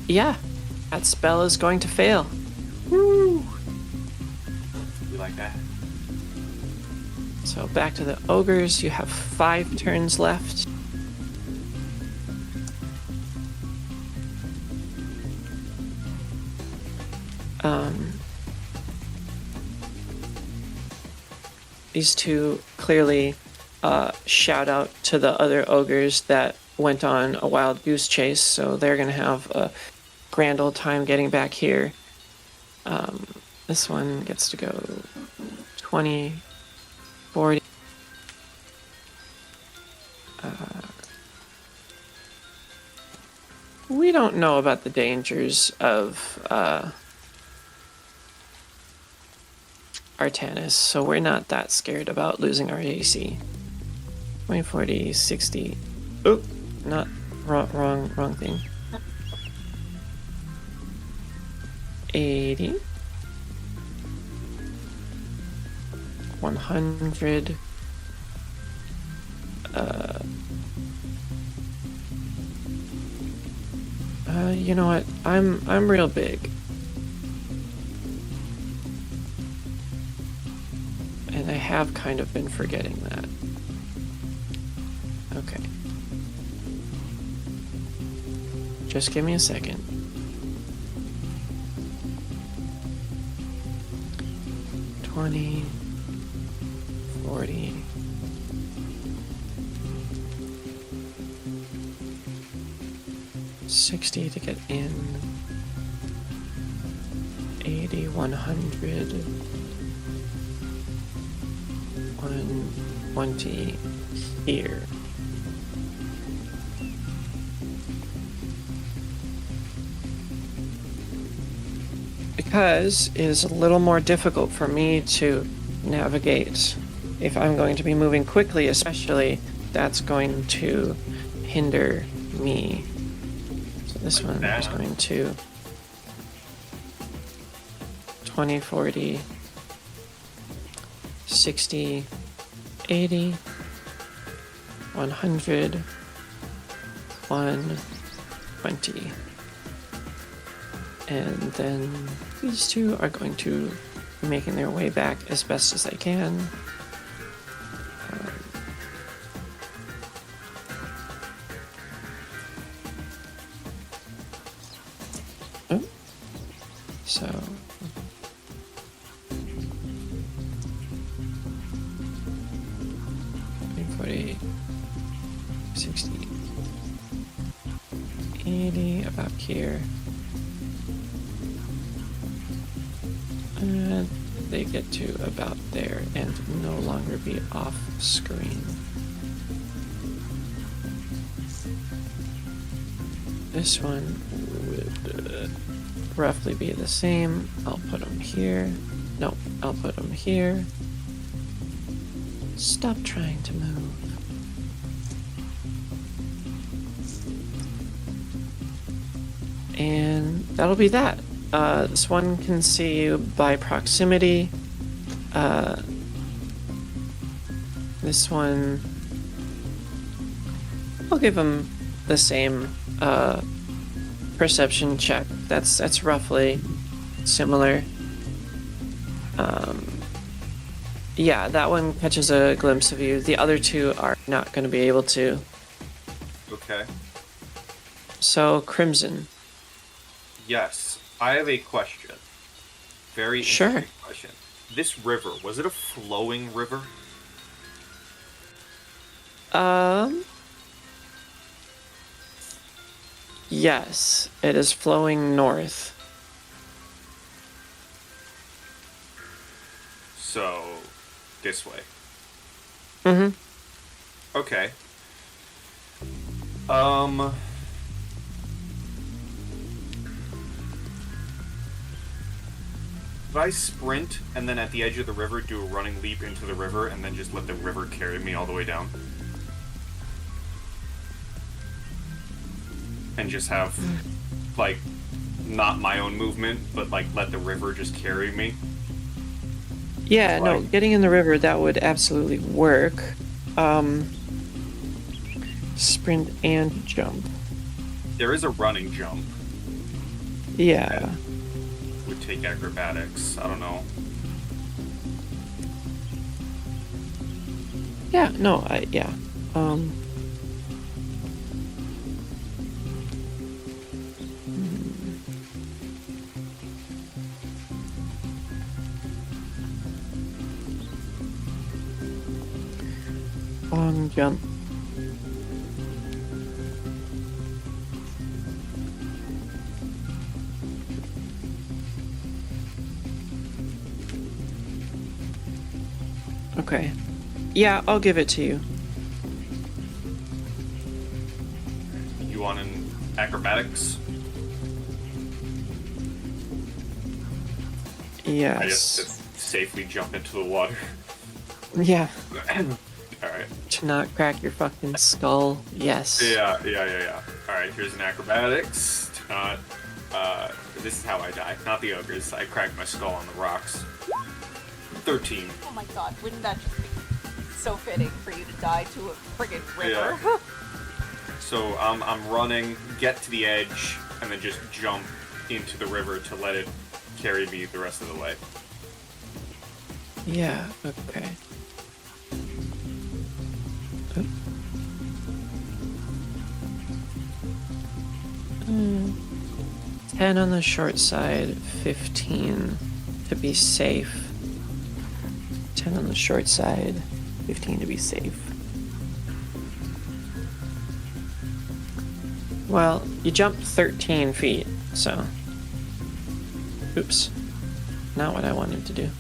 Yeah, that spell is going to fail. Woo! You like that? So back to the ogres. You have 5 turns left. These two clearly shout out to the other ogres that went on a wild goose chase, so they're gonna have a grand old time getting back here. This one gets to go 20, 40. We don't know about the dangers of Artanis, so we're not that scared about losing our AC. 20, 40, 60. Oop, not wrong thing. 80. 100. You know what? I'm real big. And I have kind of been forgetting that. Okay. Just give me a second. $20, $40. 60 to get in. 80, 100. 120 here. Because it is a little more difficult for me to navigate. If I'm going to be moving quickly, especially, that's going to hinder me. So this one is going to 20, 40, 60, 80, 100, 120. And then these two are going to be making their way back as best as they can. So 40, 60, 80, about here. And they get to about there and no longer be off screen. This one would roughly be the same. I'll put them here. No, I'll put them here. Stop trying to move. And that'll be that. This one can see you by proximity. This one, I'll give him the same perception check. That's roughly similar. Yeah, that one catches a glimpse of you. The other two are not going to be able to. Okay. So, Crimson. Yes, I have a question. Very Sure. interesting question. This river, was it a flowing river? Yes, it is flowing north. So, this way. Mm-hmm. Okay. Could I sprint and then at the edge of the river do a running leap into the river and then just let the river carry me all the way down? And just have, like, not my own movement, but, like, let the river just carry me? Yeah, no, Like- getting in the river, that would absolutely work. Sprint and jump. There is a running jump. Yeah. Would take acrobatics. I don't know. Yeah, no, yeah. Long jump. Okay. Yeah, I'll give it to you. You want an acrobatics? Yes. I just safely jump into the water. Yeah. Alright. To not crack your fucking skull. Yes. Yeah. Alright, here's an acrobatics. To not, this is how I die. Not the ogres. I cracked my skull on the rocks. 13. Oh my god, wouldn't that just be so fitting for you to die to a friggin' river? Yeah. So I'm running, get to the edge, and then just jump into the river to let it carry me the rest of the way. Yeah, okay. Oop. 10 on the short side, 15 to be safe. 10 on the short side, 15 to be safe. Well, you jumped 13 feet, so. Oops. Not what I wanted to do.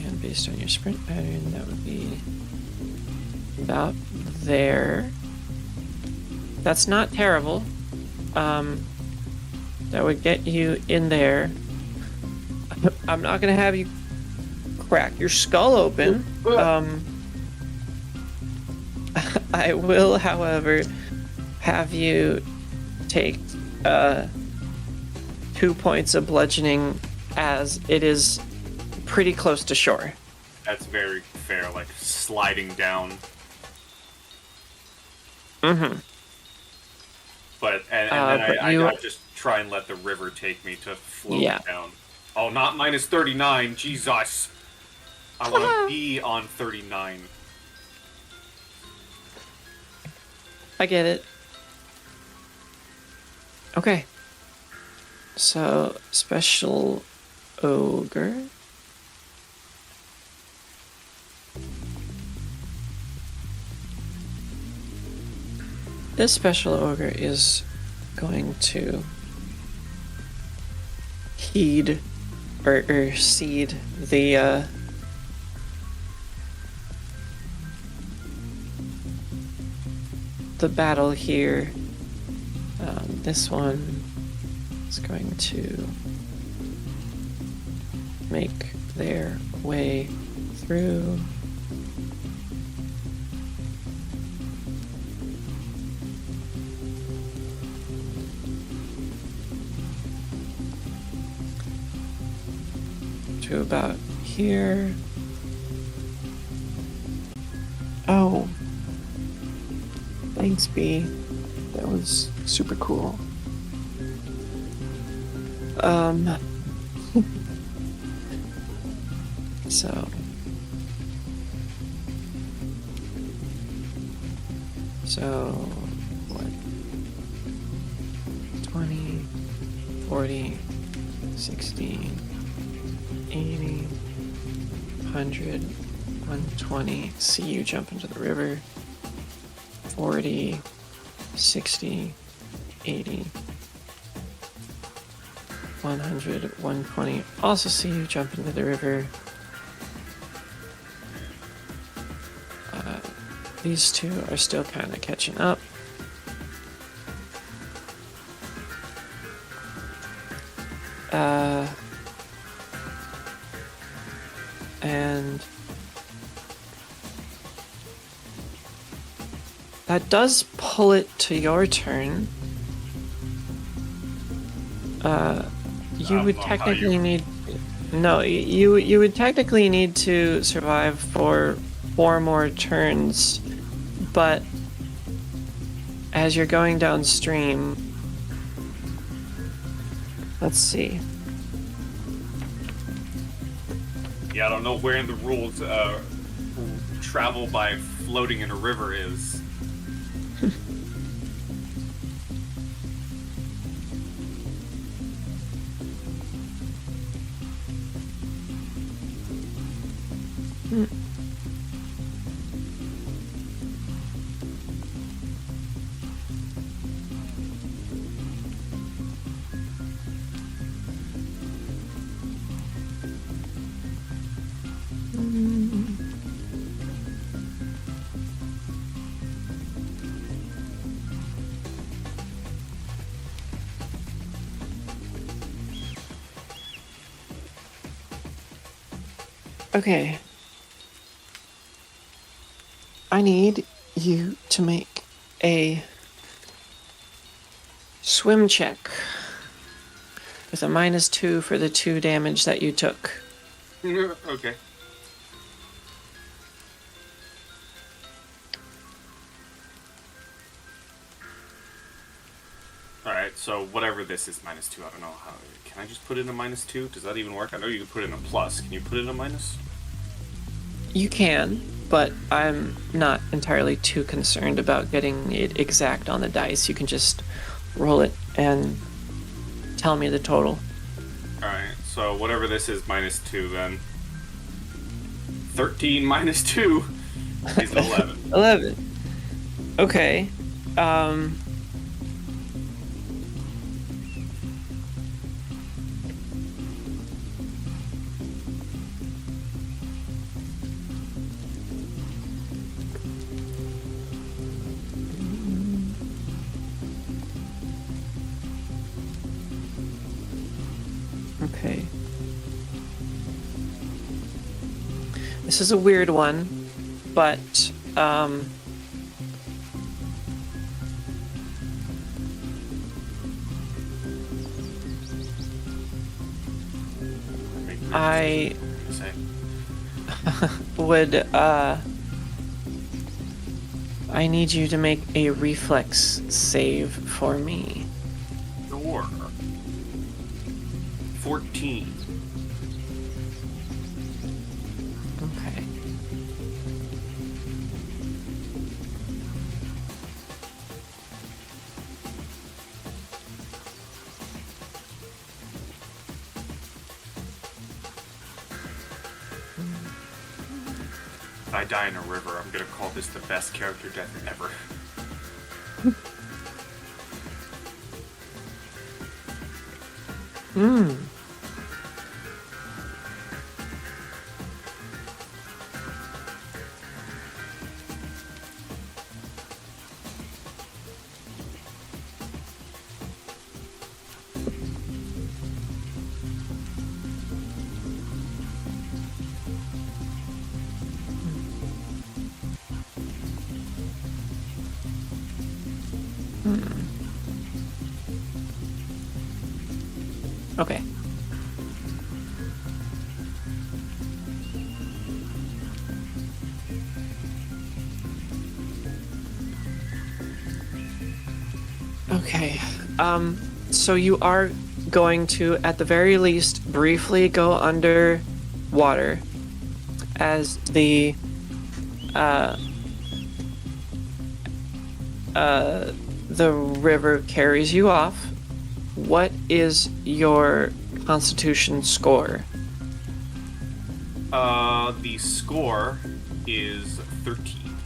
And based on your sprint pattern, that would be about there. That's not terrible. That would get you in there. I'm not gonna have you crack your skull open. I will, however, have you take 2 points of bludgeoning, as it is pretty close to shore. That's very fair, like sliding down. Mm-hmm. But then but I you- gotta just try and let the river take me to float Yeah. down. Oh, not minus 39, Jesus! I want to be on 39. I get it. Okay. So, special ogre. This special ogre is going to heed or seed the battle here. This one is going to make their way through. To about here. Oh. Thanks, B. That was super cool. So, what? 20, 40, 60, 80, 100, 120. See you jump into the river. 40, 60, 80, 100, 120. Also see you jump into the river. These two are still kind of catching up. And that does pull it to your turn. You would Well, how technically you- need... No, you would technically need to survive for 4 more turns, but as you're going downstream... Let's see. Yeah, I don't know where in the rules travel by floating in a river is. Okay. I need you to make a swim check with a -2 for the 2 damage that you took. Okay. Alright, so whatever this is -2, I don't know how. Can I just put in a -2? Does that even work? I know you can put in a plus. Can you put in a minus? You can, but I'm not entirely too concerned about getting it exact on the dice. You can just roll it and tell me the total. Alright, so whatever this is -2 then. 13 minus 2 is 11. 11. Okay. Okay. This is a weird one, but I Say. would I need you to make a reflex save for me. Sure. 14. Okay. If I die in a river, I'm gonna call this the best character death ever. Hmm. Okay. Okay. So you are going to, at the very least, briefly go under water as the river carries you off. What is your Constitution score? The score is 13.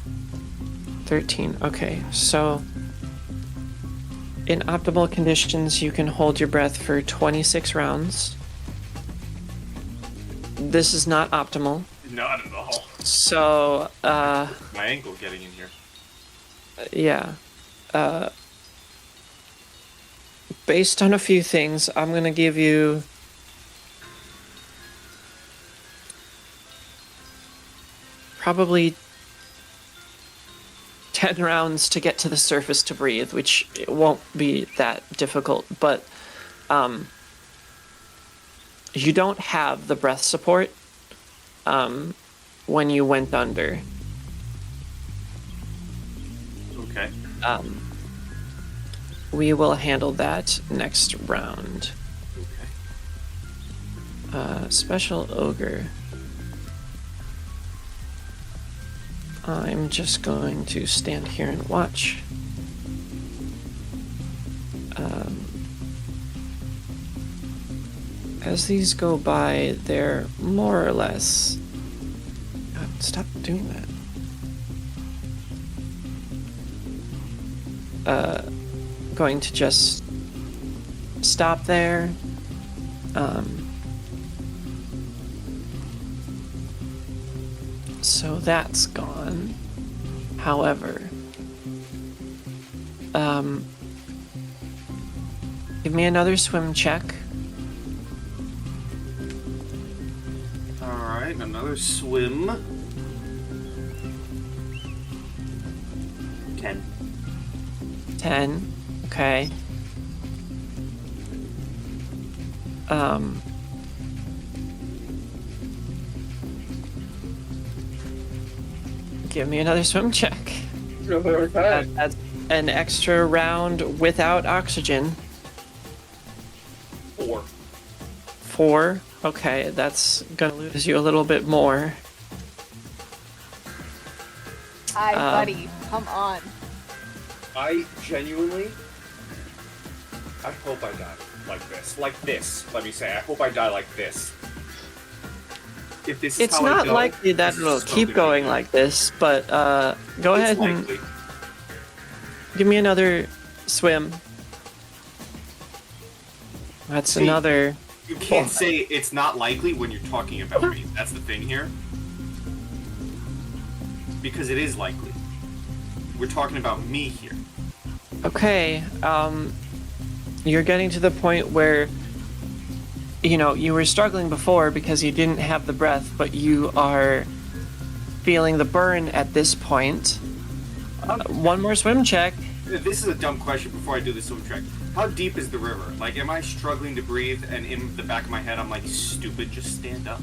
13. Okay, so in optimal conditions, you can hold your breath for 26 rounds. This is not optimal. Not at all. So, My ankle getting in here. yeah. Based on a few things, I'm going to give you probably 10 rounds to get to the surface to breathe, which it won't be that difficult, but you don't have the breath support when you went under. Okay. We will handle that next round. Okay. Special ogre. I'm just going to stand here and watch. As these go by, they're more or less... God, stop doing that. Going to just stop there. So that's gone. However, give me another swim check. Alright, another swim. 10. 10. Okay. Give me another swim check. That's an extra round without oxygen. 4. 4. Okay, that's gonna lose you a little bit more. Hi, buddy. Come on. I genuinely, I hope I die like this. Like this, let me say. I hope I die like this. If this is It's how I not go, likely that this is it'll so keep gonna be going good. like this, but go It's ahead and likely. give me another swim. That's See, another. You can't say it's not likely when you're talking about me. That's the thing here. Because it is likely. We're talking about me here. Okay, you're getting to the point where, you know, you were struggling before because you didn't have the breath, but you are feeling the burn at this point. One more swim check. This is a dumb question before I do this swim check. How deep is the river? Like, am I struggling to breathe and in the back of my head I'm like, stupid, just stand up?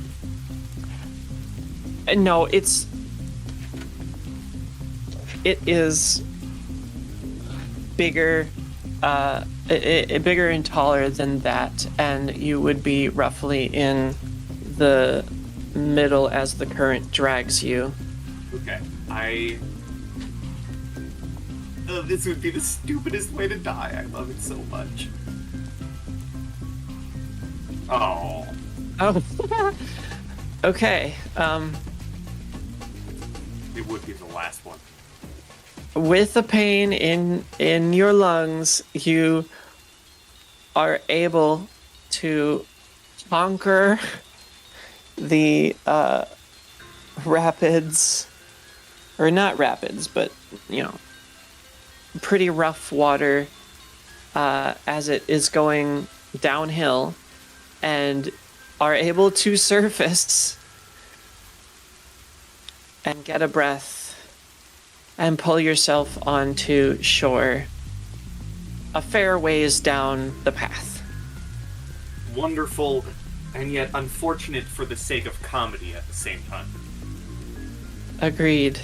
No, it is bigger, bigger and taller than that, and you would be roughly in the middle as the current drags you. Okay, this would be the stupidest way to die. I love it so much. Oh. Oh. Okay. It would be the last one. With the pain in your lungs, you are able to conquer the rapids, or not rapids, but, you know, pretty rough water as it is going downhill, and are able to surface and get a breath and pull yourself onto shore a fair ways down the path. Wonderful, and yet unfortunate for the sake of comedy at the same time. Agreed.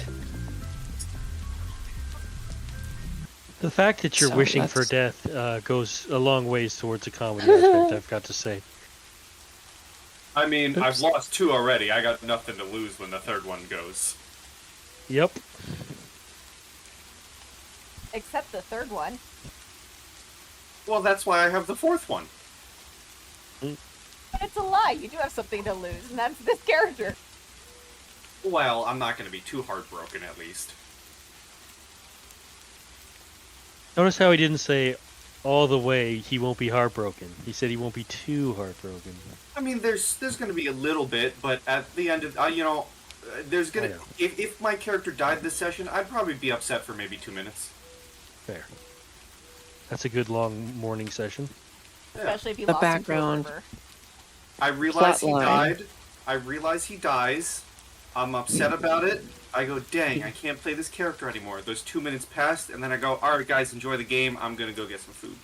The fact that you're So wishing for that's- death goes a long ways towards a comedy aspect, I've got to say. I mean, Oops. I've lost 2 already. I got nothing to lose when the 3rd one goes. Yep. Except the 3rd one. Well, that's why I have the 4th one. But it's a lie. You do have something to lose, and that's this character. Well, I'm not going to be too heartbroken, at least. Notice how he didn't say all the way he won't be heartbroken. He said he won't be too heartbroken. I mean, there's going to be a little bit, but at the end of, there's going I to... know. If my character died this session, I'd probably be upset for maybe 2 minutes. Fair. That's a good long morning session. Yeah. Especially if you The lost background. him to a river. I realize he Flatline. died. I realize he dies. I'm upset about it. I go, dang, I can't play this character anymore. Those 2 minutes passed, and then I go, alright guys, enjoy the game. I'm gonna go get some food.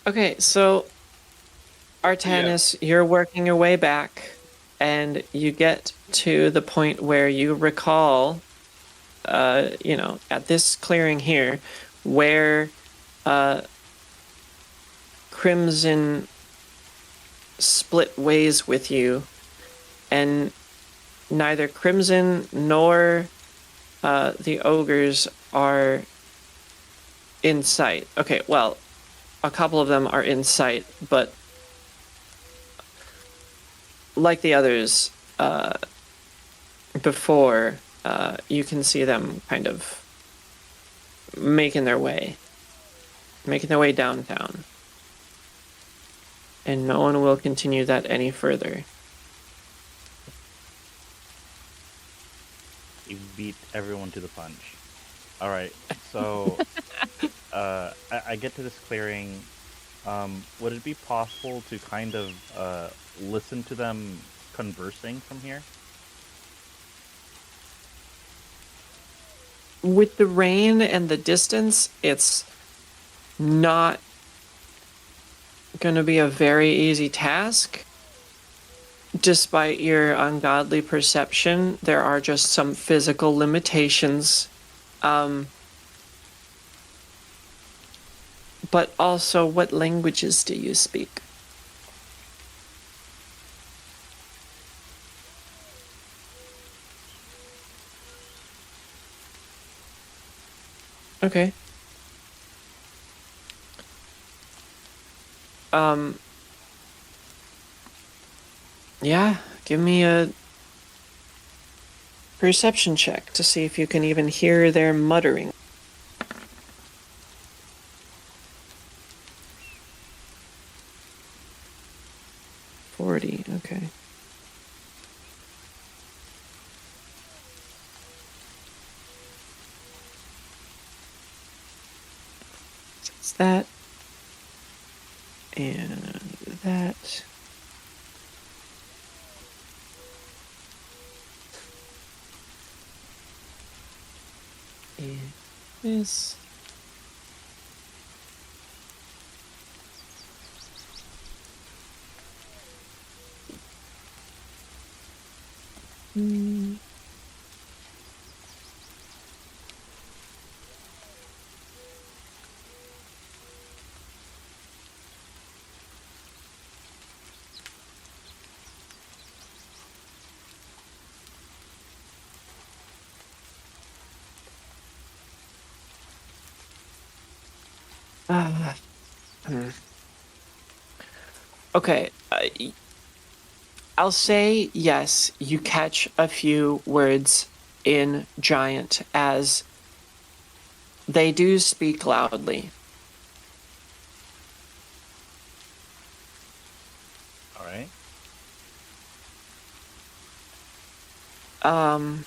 Okay, so Artanis, you're working your way back, and you get to the point where you recall, you know, at this clearing here, where Crimson split ways with you, and neither Crimson nor the ogres are in sight. Okay, well, a couple of them are in sight, but like the others before, you can see them kind of making their way downtown. And no one will continue that any further. You beat everyone to the punch. Alright, so I get to this clearing. Would it be possible to kind of listen to them conversing from here? With the rain and the distance, it's not going to be a very easy task. Despite your ungodly perception, there are just some physical limitations. But also, what languages do you speak? Okay. Yeah, give me a perception check to see if you can even hear their muttering. 40, okay. So it's that. And that. And this. Hmm. Ah, hmm. Okay, I'll say yes, you catch a few words in Giant as they do speak loudly. All right. Um,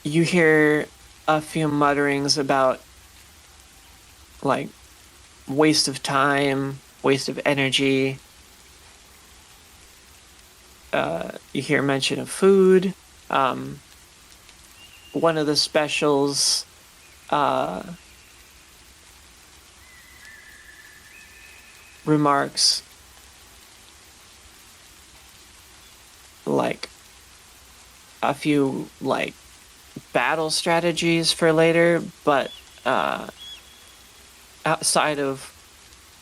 you hear a few mutterings about like waste of time, waste of energy. You hear mention of food. Um, one of the specials remarks like a few like battle strategies for later, but outside of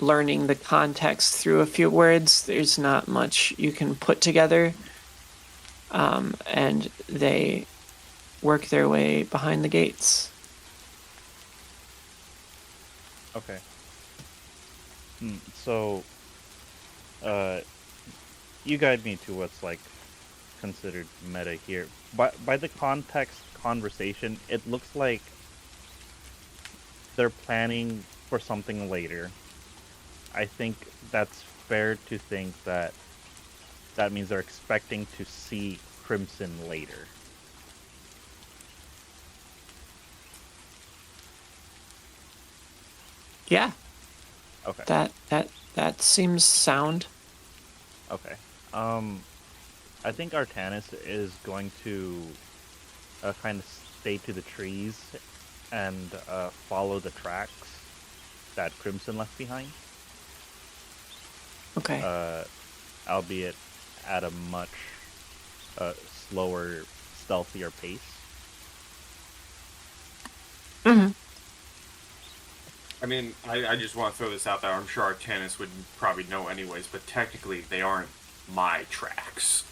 learning the context through a few words, there's not much you can put together. And they work their way behind the gates. Okay. So, you guide me to what's like considered meta here. By the context conversation, it looks like they're planning for something later. I think that's fair to think that that means they're expecting to see Crimson later. Yeah, Okay. that seems sound. Okay. I think Artanis is going to kind of stay to the trees and follow the tracks that Crimson left behind. Okay. Albeit at a much slower, stealthier pace. Mm-hmm. I mean, I just want to throw this out there. I'm sure Artanis would probably know anyways, but technically they aren't my tracks.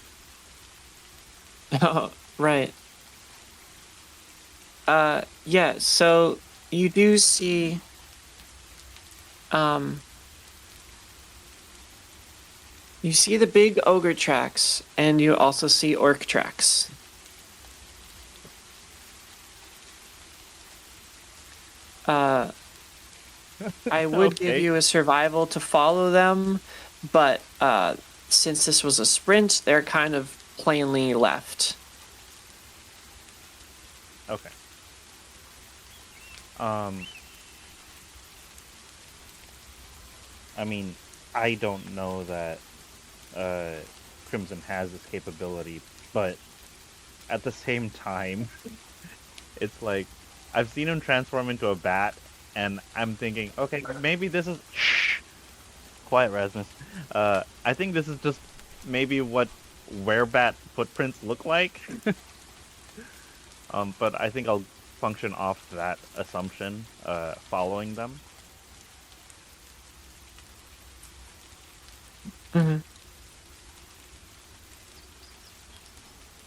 Oh, right. Yeah, so you do see you see the big ogre tracks, and you also see orc tracks. I would give Okay. you a survival to follow them, but since this was a sprint, they're kind of plainly left. Okay. I mean, I don't know that Crimson has this capability, but at the same time, it's like I've seen him transform into a bat, and I'm thinking, okay, maybe this is quiet, Rasmus. I think this is just maybe what werebat footprints look like. But I think I'll function off that assumption, following them. Mm-hmm.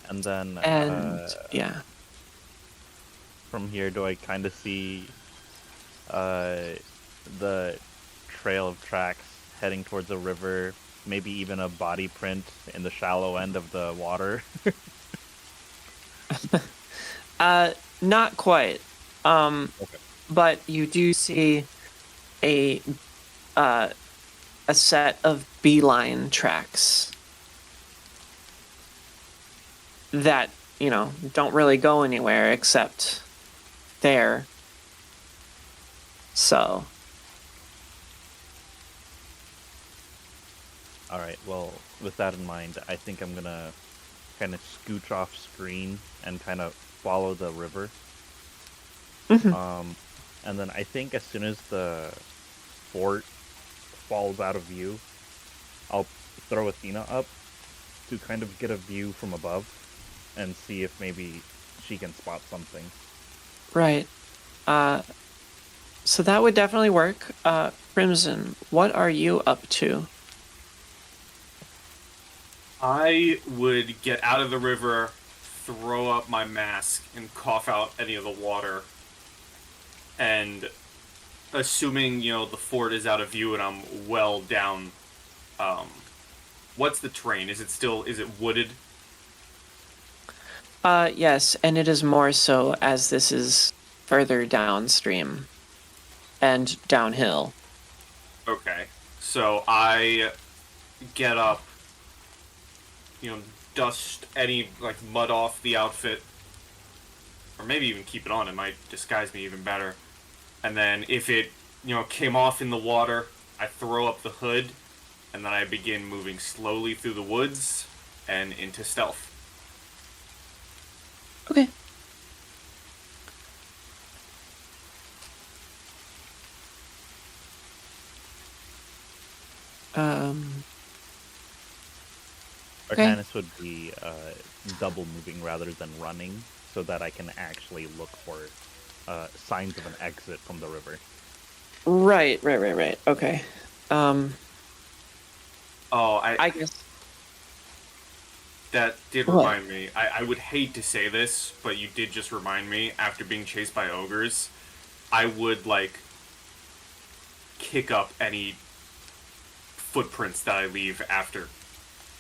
And then And yeah. from here, do I kind of see the trail of tracks heading towards a river, maybe even a body print in the shallow end of the water? Not quite. Okay. But you do see a a set of beeline tracks that, don't really go anywhere except there. So, All right. Well, with that in mind, I think I'm gonna kind of scooch off screen and kind of follow the river. And then I think as soon as the fort falls out of view, I'll throw Athena up to kind of get a view from above and see if maybe she can spot something. right. So that would definitely work. Crimson, what are you up to? I would get out of the river, throw up my mask, and cough out any of the water. And assuming, the fort is out of view and I'm well down, what's the terrain? Is it wooded? Yes, and it is more so as this is further downstream and downhill. Okay. So I get up, dust any, mud off the outfit, or maybe even keep it on. It might disguise me even better. And then if it, came off in the water, I throw up the hood, and then I begin moving slowly through the woods and into stealth. Okay. Okay. Arcanus would be double moving rather than running, so that I can actually look for signs of an exit from the river. Right. Okay. I guess. That did What? remind me. I would hate to say this, but you did just remind me, after being chased by ogres, I would, kick up any footprints that I leave after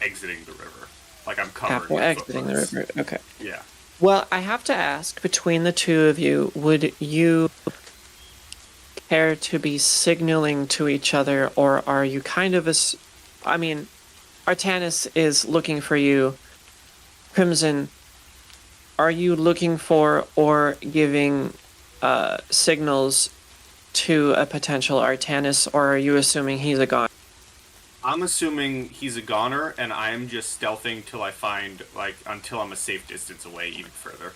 exiting the river. I'm covered After with exiting the footprints. river. Okay. Yeah. Well, I have to ask, between the two of you, would you care to be signaling to each other, or are you kind of I mean, Artanis is looking for you. Crimson, are you looking for or giving signals to a potential Artanis, or are you assuming he's a god? I'm assuming he's a goner, and I'm just stealthing till I find, until I'm a safe distance away, even further.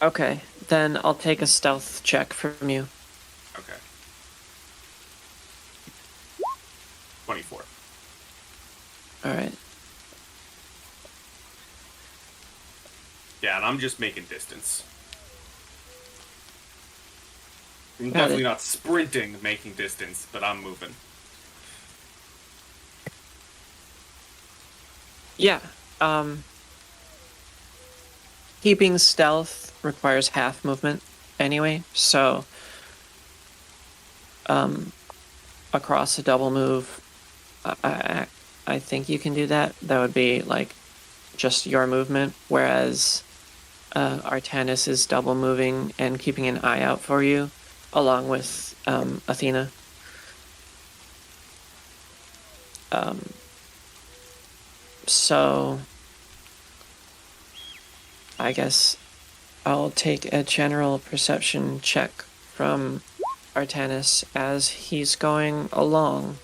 Okay, then I'll take a stealth check from you. Okay. 24. Alright. Yeah, and I'm just making distance. I'm Got definitely it. not sprinting, making distance, but I'm moving. Yeah. Keeping stealth requires half movement anyway, so across a double move, I think you can do that. That would be just your movement, whereas Artanis is double moving and keeping an eye out for you, along with Athena. So I guess I'll take a general perception check from Artanis as he's going along.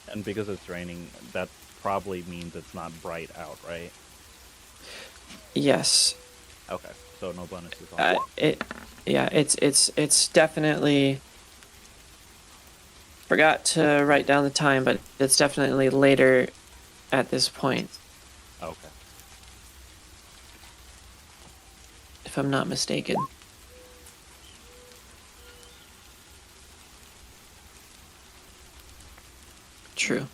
And because it's raining, that probably means it's not bright out, right? Yes. Okay, so no bonuses on that. It's definitely. Forgot to write down the time, but it's definitely later at this point, Okay. if I'm not mistaken. True.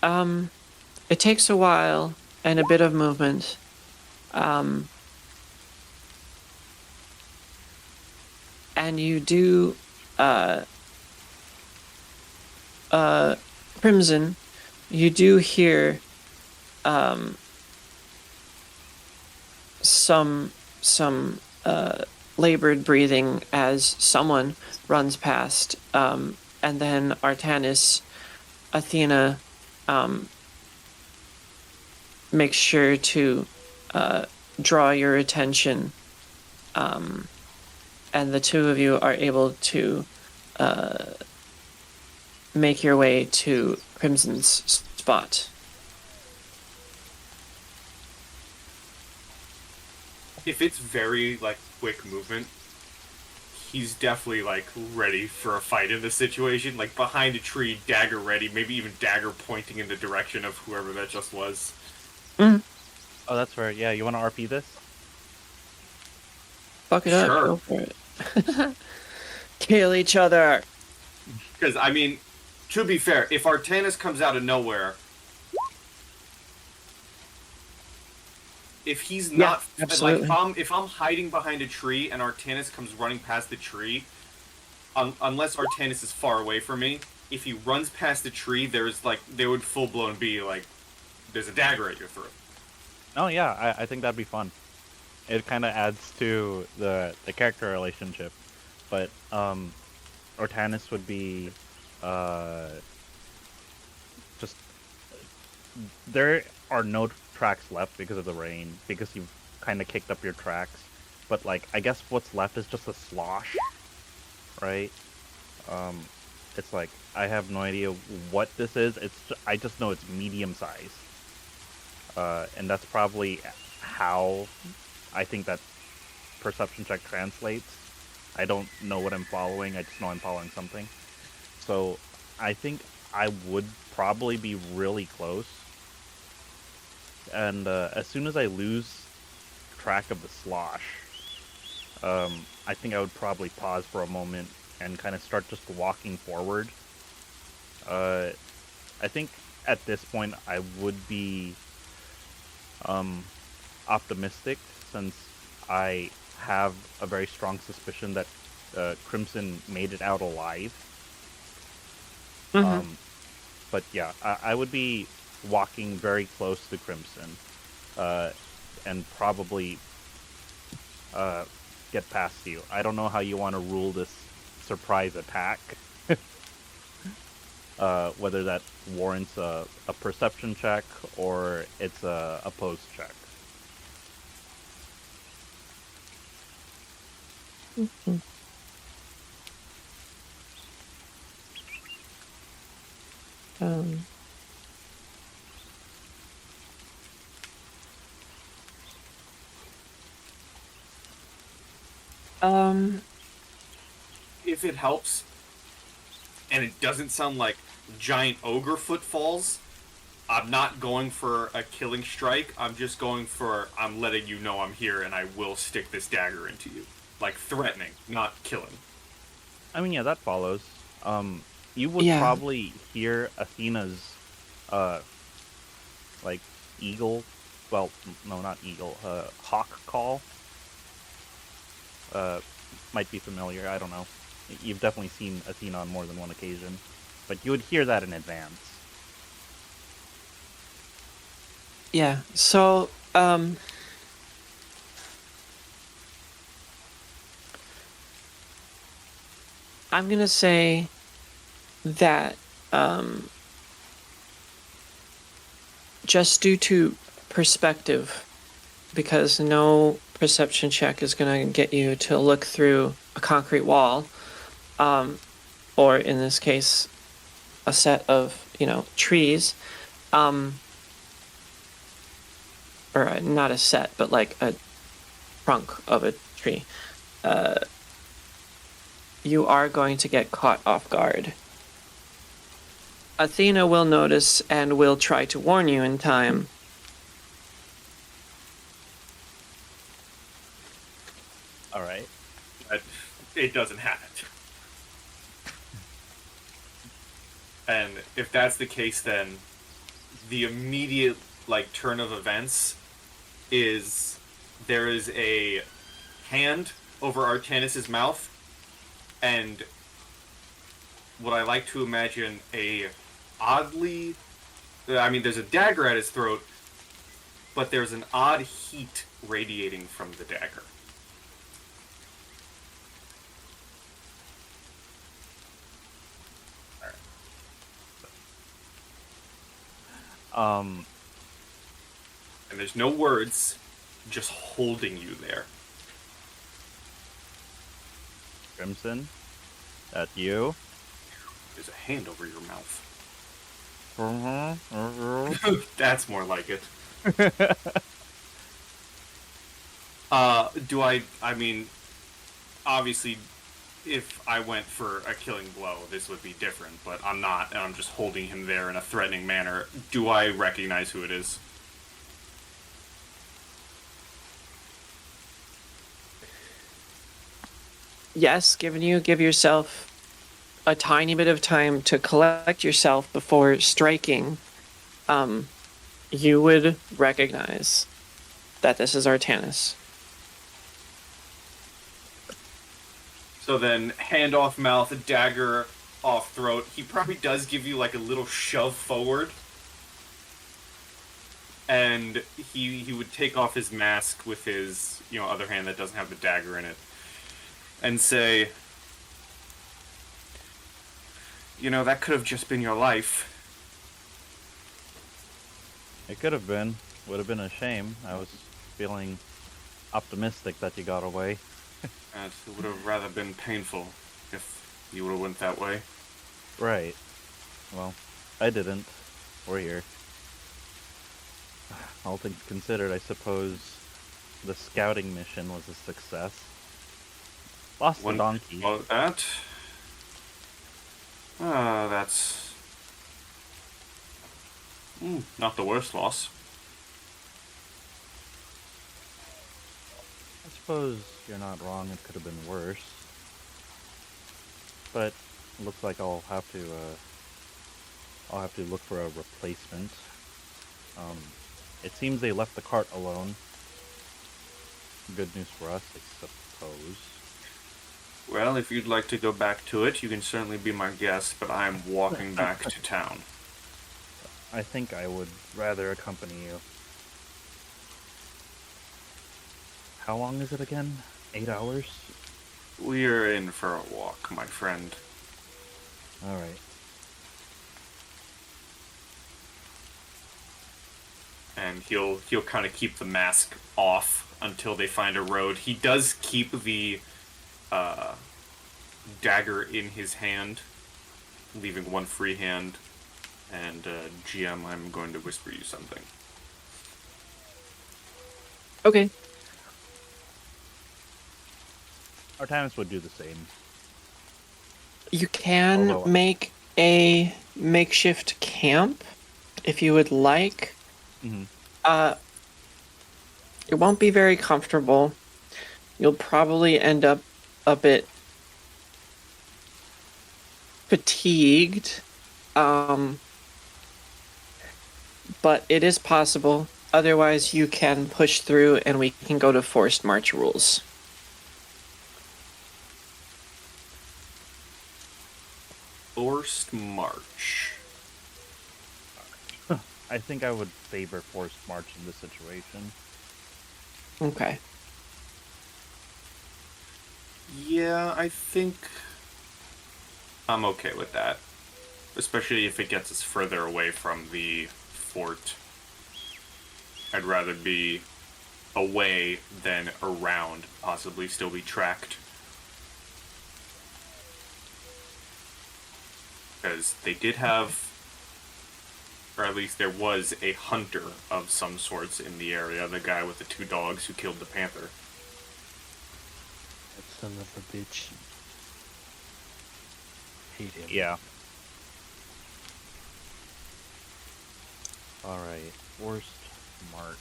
It takes a while and a bit of movement. And you do, Crimson, you do hear, some labored breathing as someone runs past, and then Artanis, Athena, makes sure to draw your attention, and the two of you are able to make your way to Crimson's spot. If it's very like quick movement, he's definitely like ready for a fight in this situation. Like behind a tree, dagger ready, maybe even dagger pointing in the direction of whoever that just was. Mm. Oh, that's fair. Yeah, you want to RP this? Fuck it up, Sure. go for it. Kill each other. Because I mean, to be fair, if Artanis comes out of nowhere, if he's not absolutely. like if I'm hiding behind a tree and Artanis comes running past the tree, unless Artanis is far away from me, if he runs past the tree, there would full blown be like there's a dagger at your throat. Oh yeah, I think that'd be fun. It kind of adds to the character relationship, but Artanis would be just there are no tracks left because of the rain, because you've kind of kicked up your tracks, but like I guess what's left is just a slosh, right? It's like I have no idea what this is. I just know it's medium size, and that's probably how I think that perception check translates. I don't know what I'm following. I just know I'm following something. So I think I would probably be really close. And as soon as I lose track of the slosh, I think I would probably pause for a moment and kind of start just walking forward. I think at this point I would be optimistic, since I have a very strong suspicion that Crimson made it out alive. Mm-hmm. But yeah, I would be walking very close to Crimson, and probably get past you. I don't know how you want to rule this surprise attack. Whether that warrants a perception check or it's a opposed check. Mm-hmm. If it helps, and it doesn't sound like giant ogre footfalls, I'm not going for a killing strike. I'm just going for I'm letting you know I'm here and I will stick this dagger into you. Like threatening, not killing. I mean, yeah, that follows. You would Yeah. probably hear Athena's, like, eagle, well, no, not eagle, hawk call. Might be familiar, I don't know. You've definitely seen Athena on more than one occasion. But you would hear that in advance. Yeah, so, I'm gonna say that, just due to perspective, because no perception check is gonna get you to look through a concrete wall, or in this case, a set of, trees, or not a set, but like a trunk of a tree. You are going to get caught off guard. Athena will notice and will try to warn you in time. Alright. But it doesn't happen. And if that's the case, then the immediate like turn of events is there is a hand over Artanis's mouth, and what I like to imagine a oddly, I mean, there's a dagger at his throat, but there's an odd heat radiating from the dagger. Um, And there's no words, just holding you there. Crimson, that you? There's a hand over your mouth. Mm-hmm. That's more like it. I mean, obviously, if I went for a killing blow, this would be different, but I'm not, and I'm just holding him there in a threatening manner. Do I recognize who it is? Yes, give yourself a tiny bit of time to collect yourself before striking. You would recognize that this is Artanis. So then, hand off mouth, dagger off throat. He probably does give you like a little shove forward. And he would take off his mask with his, other hand that doesn't have the dagger in it. And say, that could have just been your life. It could have been. Would have been a shame. I was feeling optimistic that you got away. And it would have rather been painful if you would have went that way. Right. Well, I didn't. We're here. All things considered, I suppose the scouting mission was a success. Lost the donkey. Well, that? That's... not the worst loss. I suppose you're not wrong, it could have been worse. But it looks like I'll have to look for a replacement. It seems they left the cart alone. Good news for us, I suppose. Well, if you'd like to go back to it, you can certainly be my guest, but I'm walking back to town. I think I would rather accompany you. How long is it again? 8 hours? We're in for a walk, my friend. Alright. And he'll kind of keep the mask off until they find a road. He does keep the dagger in his hand, leaving one free hand. And GM, I'm going to whisper you something. Okay. Artanis would do the same. You can Although- make a makeshift camp if you would like. Mm-hmm. It won't be very comfortable. You'll probably end up a bit fatigued. But it is possible. Otherwise, you can push through and we can go to forced march rules. Forced march. I think I would favor forced march in this situation. Okay. Yeah, I think I'm okay with that. Especially if it gets us further away from the fort. I'd rather be away than around, possibly still be tracked. Because they did have, or at least there was a hunter of some sorts in the area, the guy with the 2 dogs who killed the panther. That son of a bitch. Hate him. Yeah. Alright, forced march.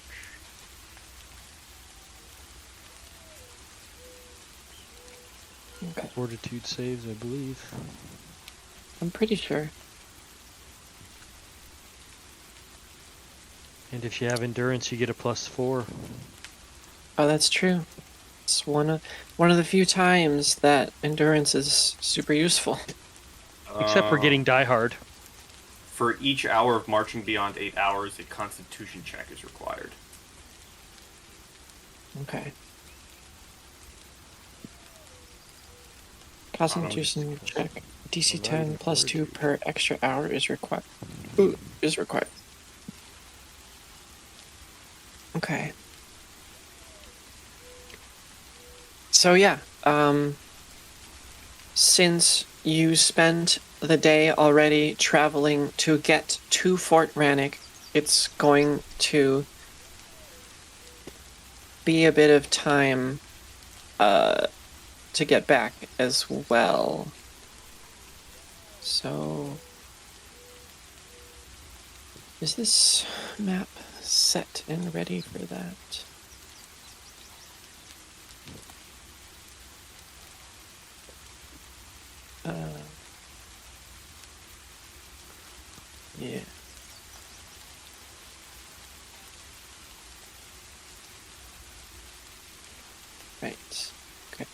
Okay. Fortitude saves, I believe. I'm pretty sure. And if you have endurance, you get a +4. Oh, that's true. It's one of the few times that endurance is super useful. Except for getting Die Hard. For each hour of marching beyond 8 hours, a Constitution check is required. Okay. Constitution check. DC 10 plus 2 per extra hour is required. Is required. Okay. So yeah, since you spent the day already traveling to get to Fort Rannick, it's going to be a bit of time to get back as well. So, is this map set and ready for that? Yeah. Right. Okay.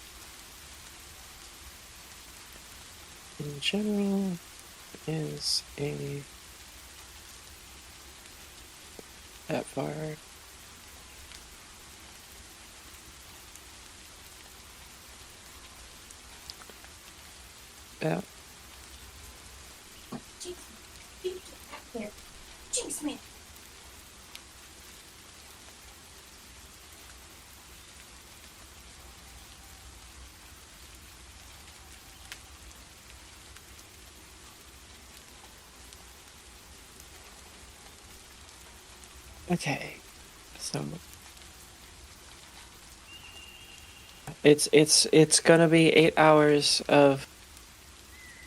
In general, is a that far. About Jinx, you get back there. Jinx, man. okay. So it's gonna be 8 hours of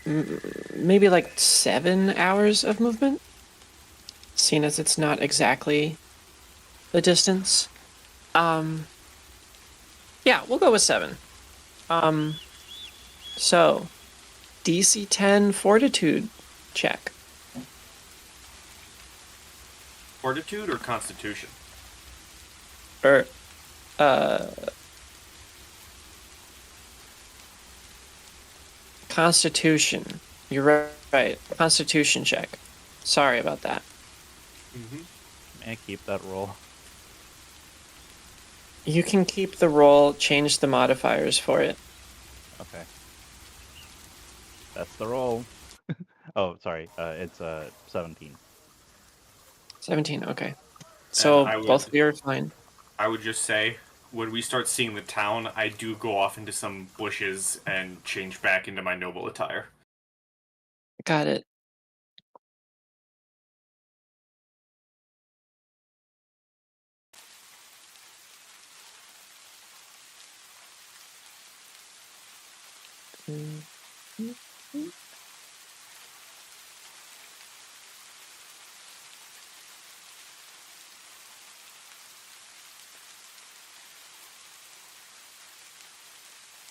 maybe like 7 hours of movement, seeing as it's not exactly the distance. Yeah, we'll go with 7. So DC 10 Fortitude check. Fortitude or Constitution? Or Constitution. You're right. Constitution check. Sorry about that. Mm-hmm. May I keep that roll? You can keep the roll, change the modifiers for it. Okay. That's the roll. Oh, sorry. It's 17. 17, okay. So I would- both of you are fine. I would just say, when we start seeing the town, I do go off into some bushes and change back into my noble attire. Got it.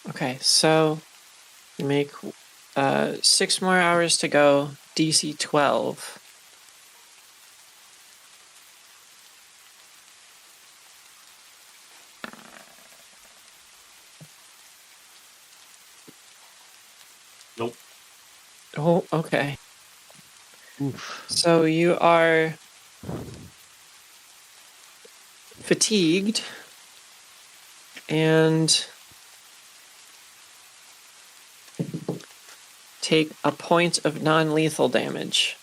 Okay, so you make 6 more hours to go, DC 12. Nope. Oh, okay. Oof. So you are fatigued and take a point of non-lethal damage.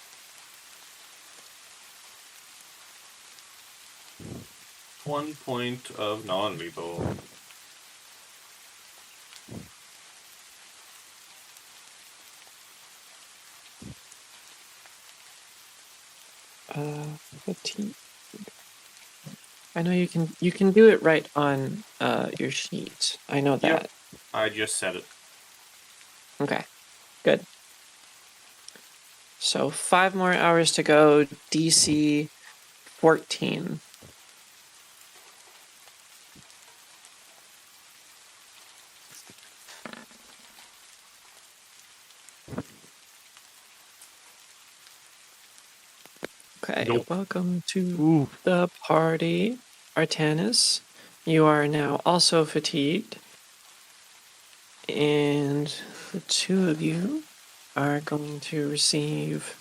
One point of non-lethal. Fatigue. I know you can do it right on your sheet. I know that. Yep. I just said it. Okay, good. So 5 more hours to go, DC 14. Okay. Okay, Nope. welcome to Ooh. the party, Artanis. You are now also fatigued. And the two of you are going to receive.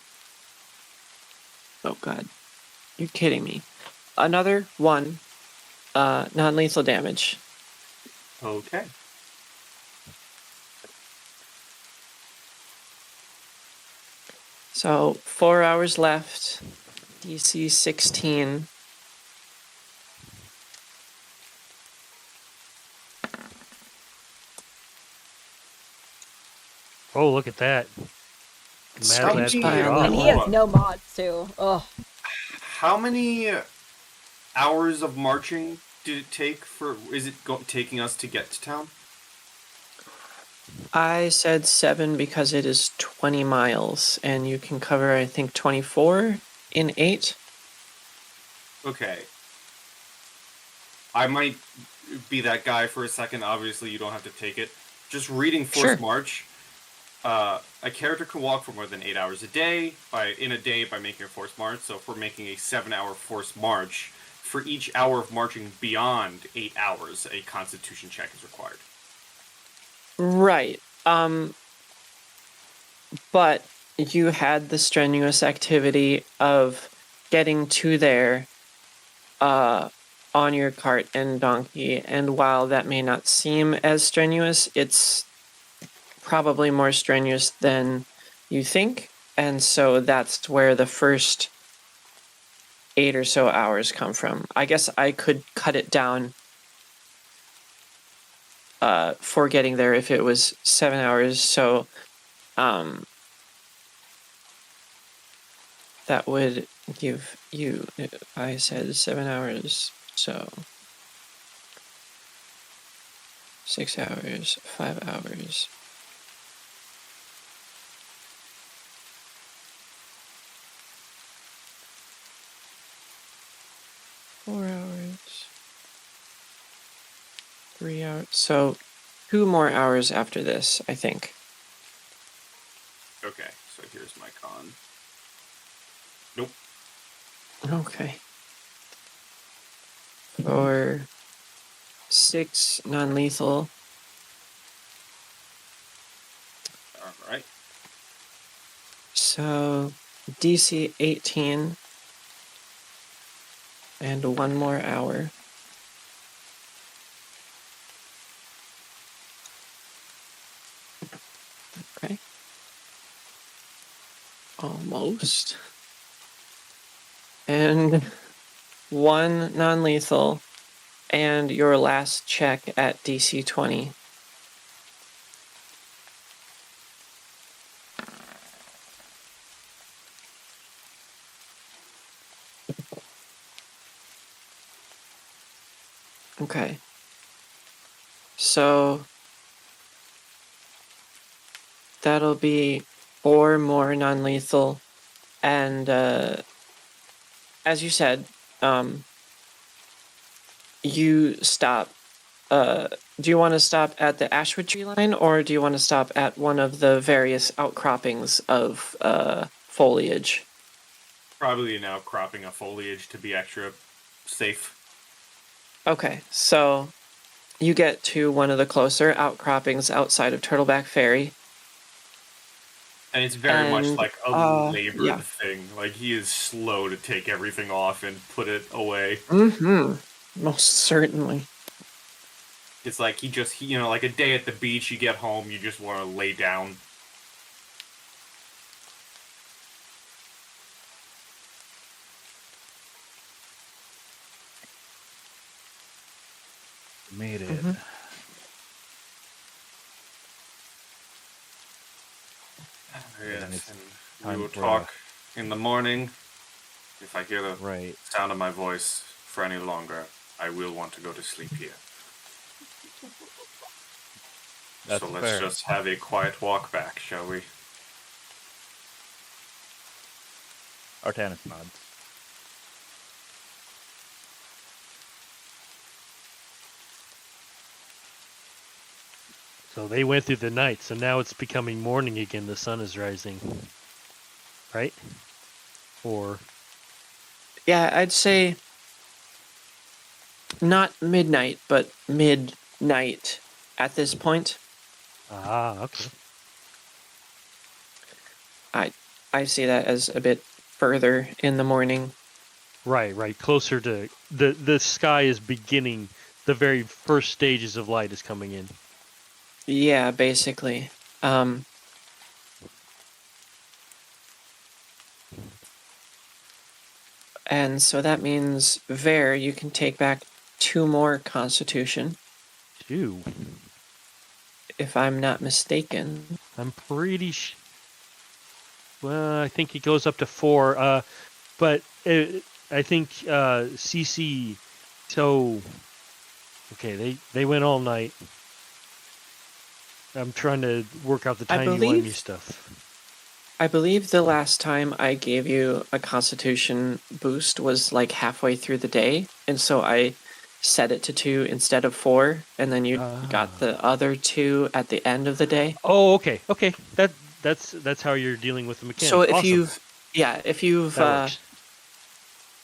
Oh god, you're kidding me. Another one non-lethal damage. Okay. So 4 hours left. DC 16. Oh, look at that. Mad Strange Lad beat pile. off. And he has no mods too. Ugh. How many hours of marching did it take for? Is it taking us to get to town? I said 7 because it is 20 miles, and you can cover, I think, 24 in 8. Okay. I might be that guy for a second. Obviously, you don't have to take it. Just reading Force Sure. March. A character can walk for more than 8 hours a day by making a Force March. So if we're making a 7-hour Force March, for each hour of marching beyond 8 hours, a Constitution check is required. Right. But you had the strenuous activity of getting to there on your cart and donkey, and while that may not seem as strenuous, it's probably more strenuous than you think, and so that's where the first 8 or so hours come from. I guess I could cut it down for getting there if it was 7 hours, so that would give you, I said 7 hours, so 6 hours, 5 hours. Four hours. 3 hours. So 2 more hours after this, I think. Okay, so here's my con. Nope. Okay. For 6 non-lethal. Alright. So DC 18. And 1 more hour. Okay. Almost. And 1 non-lethal. And your last check at DC 20. Okay. So that'll be 4 more non-lethal, and as you said, you stop. Do you want to stop at the Ashwood tree line, or do you want to stop at one of the various outcroppings of foliage? Probably an outcropping of foliage to be extra safe. Okay, so you get to one of the closer outcroppings outside of Turtleback Ferry. And it's very much And, like a labored yeah. thing. Like, he is slow to take everything off and put it away. Mm-hmm. Most certainly. It's like he like a day at the beach, you get home, you just want to lay down. Made it. Mhm. then Yes, it's and we time will for talk in the morning. If I hear the Right. sound of my voice for any longer, I will want to go to sleep here. That's So let's fair. just have a quiet walk back, shall we? Artanis nods. So they went through the night, so now it's becoming morning again. The sun is rising. Right? Or Yeah, I'd say not midnight, but midnight at this point. Ah, okay. I see that as a bit further in the morning. Right. Closer to the sky is beginning. The very first stages of light is coming in. Yeah, basically. And so that means, Ver, you can take back 2 more Constitution, Two. if I'm not mistaken. I'm pretty. Well, I think it goes up to 4. But I think CC. So. Okay, they went all night. I'm trying to work out the I timey-wimey believe- stuff. I believe the last time I gave you a Constitution boost was like halfway through the day, and so I set it to 2 instead of 4, and then you got the other 2 at the end of the day. Oh, okay. That's how you're dealing with the mechanics. So if Awesome.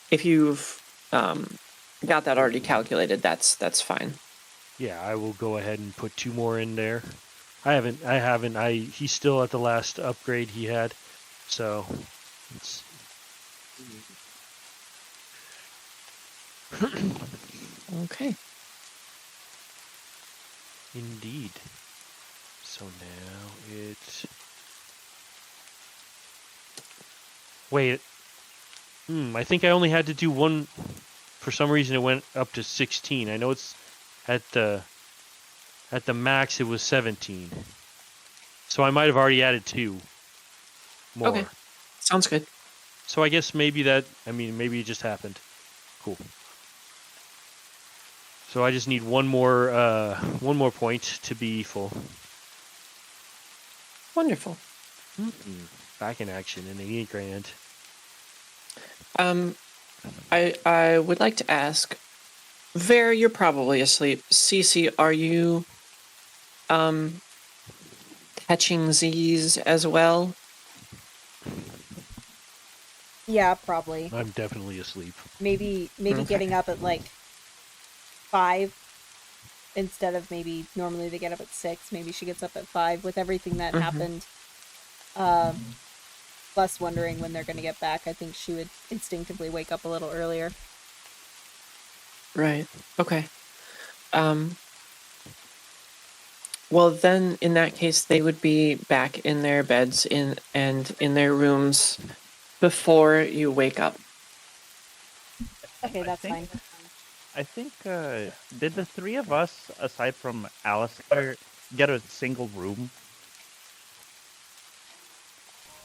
if you've got that already calculated, that's fine. Yeah, I will go ahead and put 2 more in there. I haven't. He's still at the last upgrade he had, so it's Okay. indeed. So now it's wait. I think I only had to do 1. For some reason, it went up to 16. I know it's at the max. It was 17. So I might have already added 2 more. Okay. Sounds good. So I guess maybe maybe it just happened. Cool. So I just need one more point to be full. Wonderful. Back in action in 8 grand. I would like to ask, Ver, you're probably asleep. Cece, are you catching Z's as well? Yeah, probably. I'm definitely asleep. Maybe Okay. getting up at like 5 instead of maybe normally they get up at 6. Maybe she gets up at 5 with everything that happened. Plus wondering when they're going to get back. I think she would instinctively wake up a little earlier. Right. Okay. Well, then, in that case, they would be back in their beds in their rooms before you wake up. Okay, that's fine. I think, did the 3 of us, aside from Alistair, get a single room?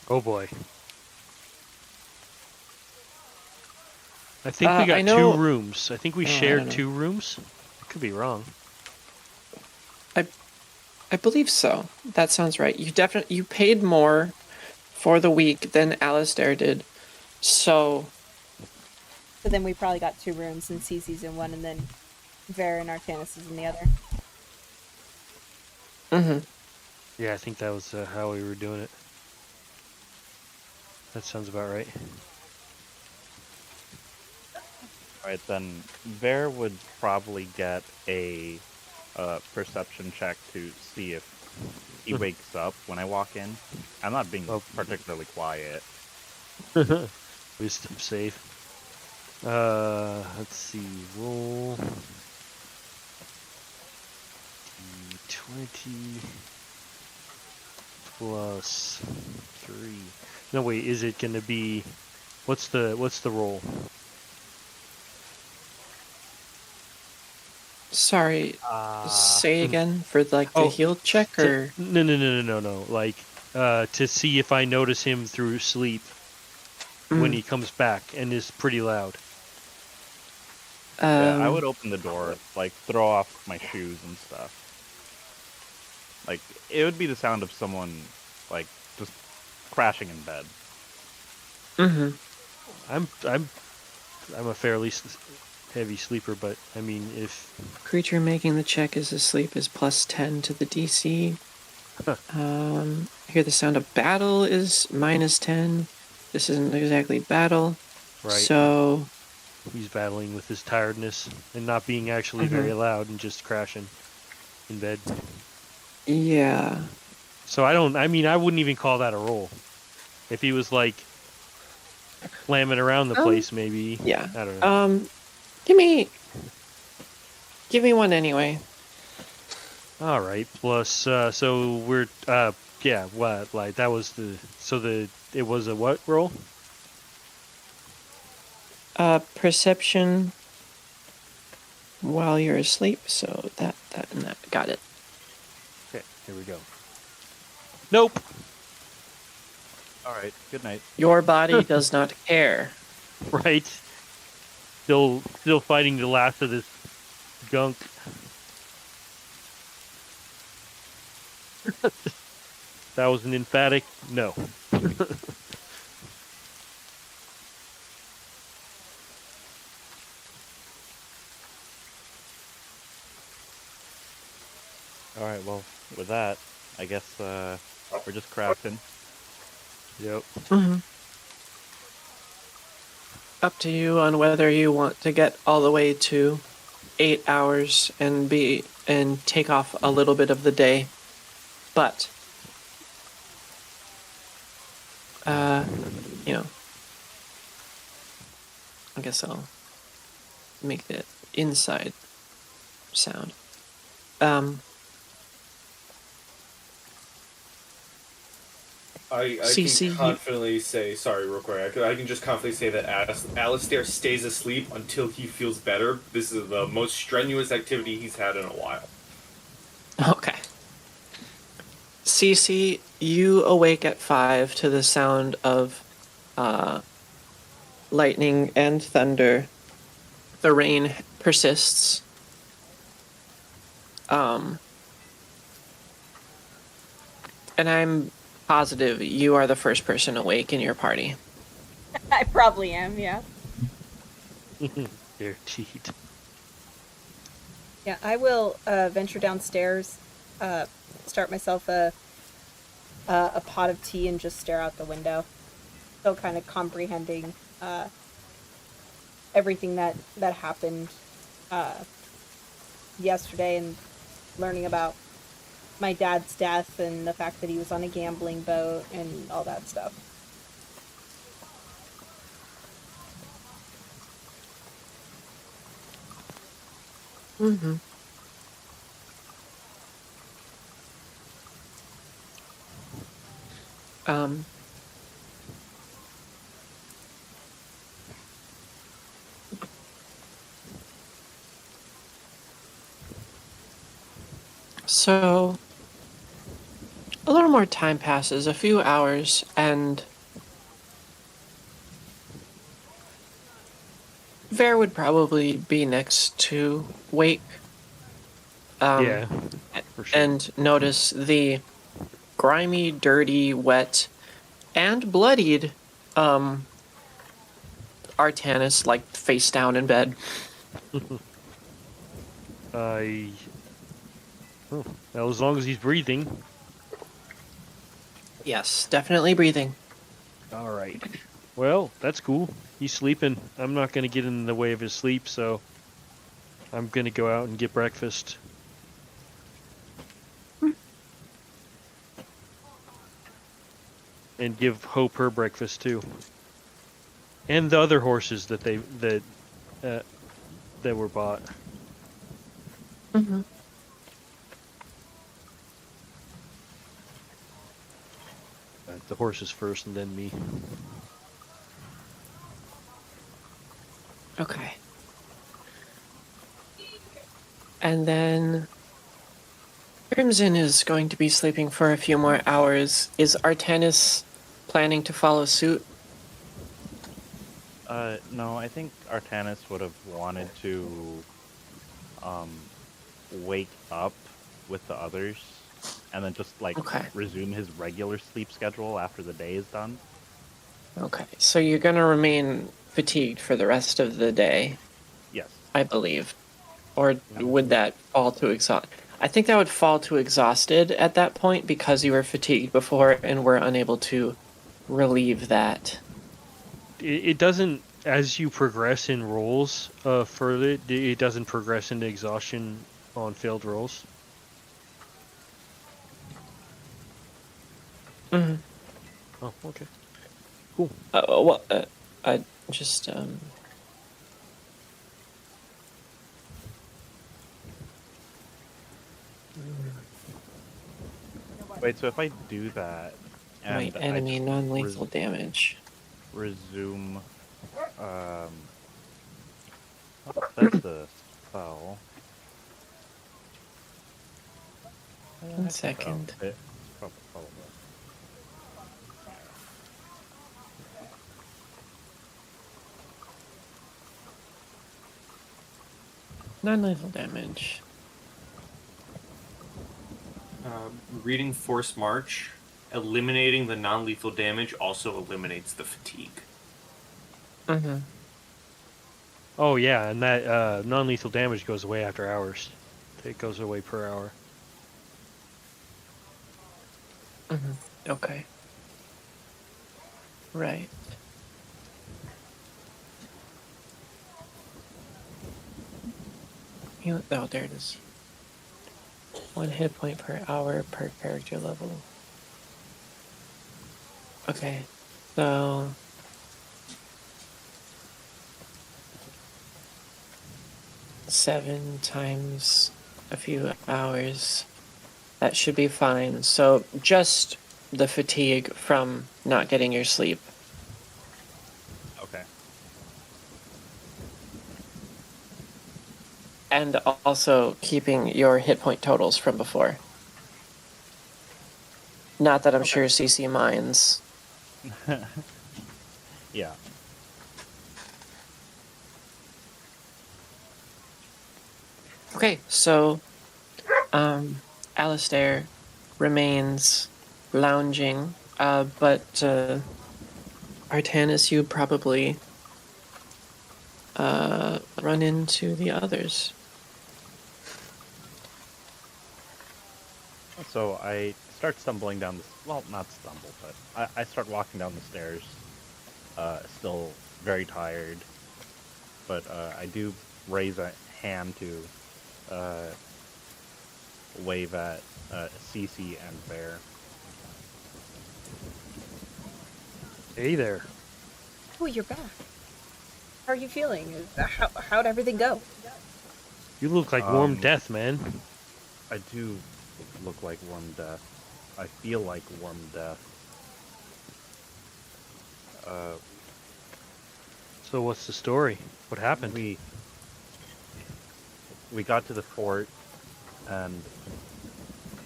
Oh boy. I think we got I know- 2 rooms. I think we Oh, I shared don't know. 2 rooms. I could be wrong. I believe so. That sounds right. You paid more for the week than Alistair did. So, So then we probably got 2 rooms, and Cece's in one, and then Vera and Artanis is in the other. Yeah, I think that was how we were doing it. That sounds about right. Alright, then Ver would probably get a perception check to see if he wakes up when I walk in. I'm not being particularly quiet. Wisdom save. Let's see. Roll. 20 plus 3. No, wait. Is it going to be? What's the roll? sorry, say again for like the Oh, heal check or No. Like, to see if I notice him through sleep when he comes back and is pretty loud. Yeah, I would open the door, like throw off my shoes and stuff. Like, it would be the sound of someone, like, just crashing in bed. I'm a fairly heavy sleeper, but I mean, if creature making the check is asleep is plus 10 to the DC. Hear the sound of battle is minus 10. This isn't exactly battle. Right. So, He's battling with his tiredness and not being actually very loud and just crashing in bed. yeah. So I mean, I wouldn't even call that a roll. If he was like slamming around the place, maybe. Yeah. I don't know. Give me one anyway. All right. Plus, so we're, yeah, what? Like, that was it was a what roll? Perception while you're asleep. So that, and that. Got it. Okay, here we go. Nope. All right. Good night. Your body does not care. Right. Still fighting the last of this gunk. That was an emphatic no. All right. Well, with that, I guess we're just crafting. Yep. Up to you on whether you want to get all the way to 8 hours and take off a little bit of the day. But you know, I guess I'll make the inside sound. I CC, can confidently say, sorry, real quick. I can just confidently say that Alistair stays asleep until he feels better. This is the most strenuous activity he's had in a while. Okay. CC, you awake at 5 to the sound of lightning and thunder. The rain persists. And I'm positive you are the first person awake in your party. I probably am, yeah. Guaranteed. Yeah, I will venture downstairs, start myself a pot of tea, and just stare out the window. Still kind of comprehending everything that happened yesterday, and learning about my dad's death and the fact that he was on a gambling boat and all that stuff. Mm-hmm. So a little more time passes, a few hours, and Ver would probably be next to Wake. Yeah, for sure. And notice the grimy, dirty, wet, and bloodied Artanis, like, face down in bed. Well, as long as he's breathing. Yes, definitely breathing. All right. Well, that's cool. He's sleeping. I'm not going to get in the way of his sleep, so I'm going to go out and get breakfast. And give Hope her breakfast too. And the other horses that were bought. Mm-hmm. The horses first and then me. Okay. And then Crimson is going to be sleeping for a few more hours. Is Artanis planning to follow suit? No, I think Artanis would have wanted to wake up with the others and then just Okay. resume his regular sleep schedule after the day is done. Okay, so you're going to remain fatigued for the rest of the day, Yes. I believe. Or would that fall to exhaust? I think that would fall to exhausted at that point because you were fatigued before and were unable to relieve that. It doesn't as you progress in rolls further, it doesn't progress into exhaustion on failed rolls. Mm-hmm. Oh, okay. Well, I just Wait, so if I do that my and I enemy just non-lethal damage. resume, oh, that's the spell. 1 second. Probably. Non-lethal damage. Reading Force March, eliminating the non-lethal damage also eliminates the fatigue. Mm-hmm. Oh yeah, and that non-lethal damage goes away after hours. It goes away per hour. Mm-hmm. Okay. Right. Oh, there it is. 1 hit point per hour per character level. Okay, so 7 times a few hours. That should be fine. So just the fatigue from not getting your sleep. Okay. And also keeping your hit point totals from before. Not that I'm sure CC minds. Yeah. Okay, so Alistair remains lounging, but Artanis, you probably run into the others. So I start stumbling down the well, not stumble, but I start walking down the stairs. Still very tired, but I do raise a hand to wave at Cece and Bear. Hey there. Oh, you're back. How are you feeling? How'd everything go? You look like warm Um, death, man. I do look like warm death. I feel like warm death. So what's the story? What happened? We got to the fort, and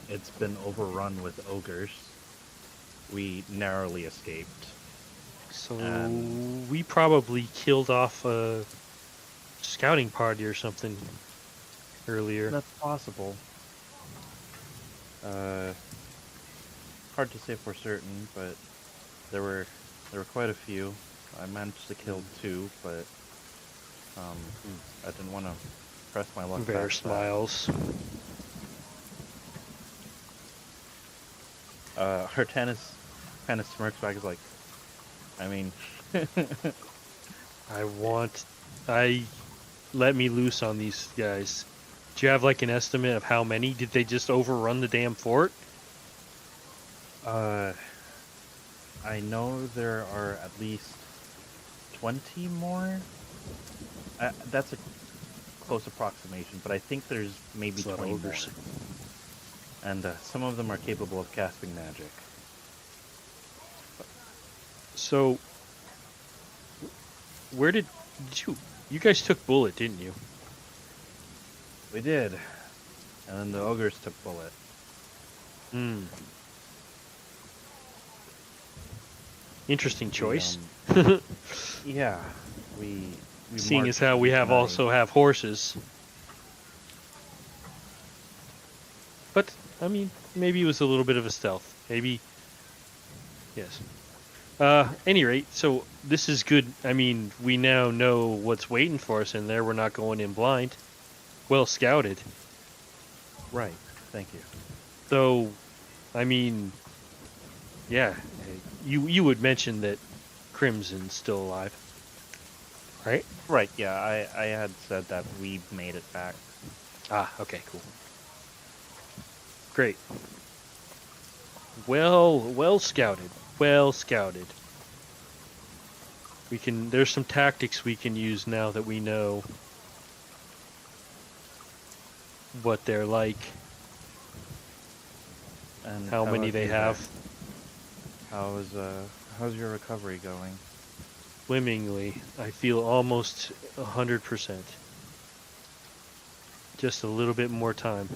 it's been overrun with ogres. We narrowly escaped. So and- we probably killed off a scouting party or something earlier. That's possible. Hard to say for certain, but there were quite a few. I managed to kill 2, but I didn't want to press my luck. Bear past that. smiles. Hortenus kind of smirks back. Is like, I mean, Let me loose on these guys. Do you have like an estimate of how many? Did they just overrun the damn fort? I know there are at least 20 more. That's a close approximation, but I think there's maybe It's a lot of 20 more. ogres. And some of them are capable of casting magic. So, where did you guys took Bullet, didn't you? We did. And then the ogres took Bullet. Hmm. Interesting choice. Yeah, we Seeing as marched how we have tonight. also have horses. But I mean, maybe it was a little bit of a stealth. Maybe. Yes. Any rate, so this is good. I mean, we now know what's waiting for us in there. We're not going in blind. Well scouted. Right. Thank you. So, I mean, yeah, you would mention that Crimson's still alive. right? Right, yeah, I had said that we made it back. Ah, okay, cool. Great. Well scouted. Well scouted. There's some tactics we can use now that we know what they're like, And how many they you have. there? How's your recovery going? Swimmingly, I feel almost 100%. Just a little bit more time,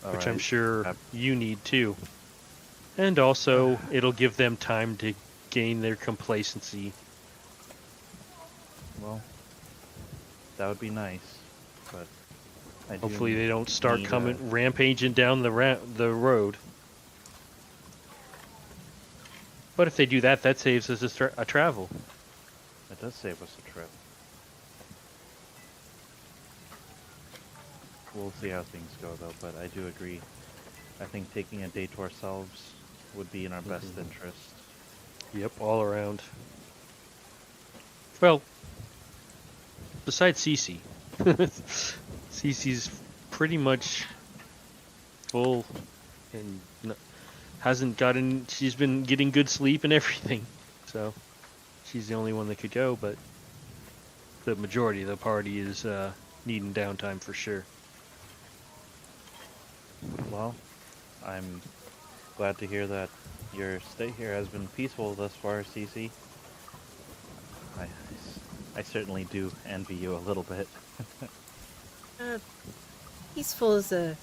which I'm Alright. sure Yep. you need too. And also, it'll give them time to gain their complacency. Well, that would be nice, but I do Hopefully, they don't start need, coming rampaging down the road. But if they do that, that saves us a travel. It does save us a trip. We'll see how things go, though, but I do agree. I think taking a day to ourselves would be in our best interest. Yep, all around. Well, besides Cece. Cece's pretty much full and she's been getting good sleep and everything. So she's the only one that could go, but the majority of the party is needing downtime for sure. Well, I'm glad to hear that your stay here has been peaceful thus far, Cece. I certainly do envy you a little bit. Peaceful is a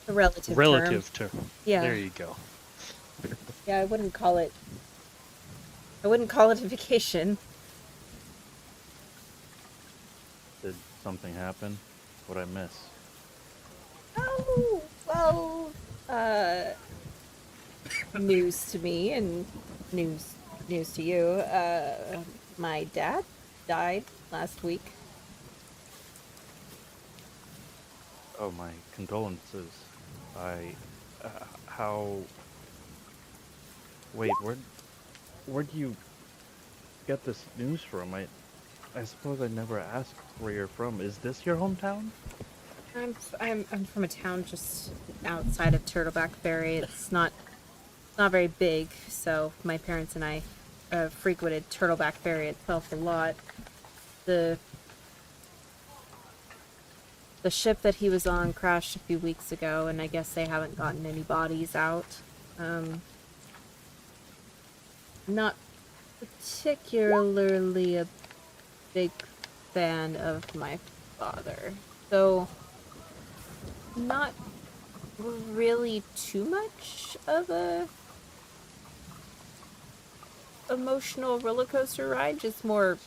relative Relative term. to. Yeah. There you go. Yeah, I wouldn't call it a vacation. Did something happen? What'd I miss? Oh, well, news to me and news to you. My dad died last week. Oh, my condolences. How... Wait, where'd you get this news from? I suppose I never asked where you're from. Is this your hometown? I'm from a town just outside of Turtleback Ferry. It's not very big, so my parents and I frequented Turtleback Ferry itself a lot. The ship that he was on crashed a few weeks ago, and I guess they haven't gotten any bodies out. Not particularly a big fan of my father, so not really too much of a emotional roller coaster ride, just more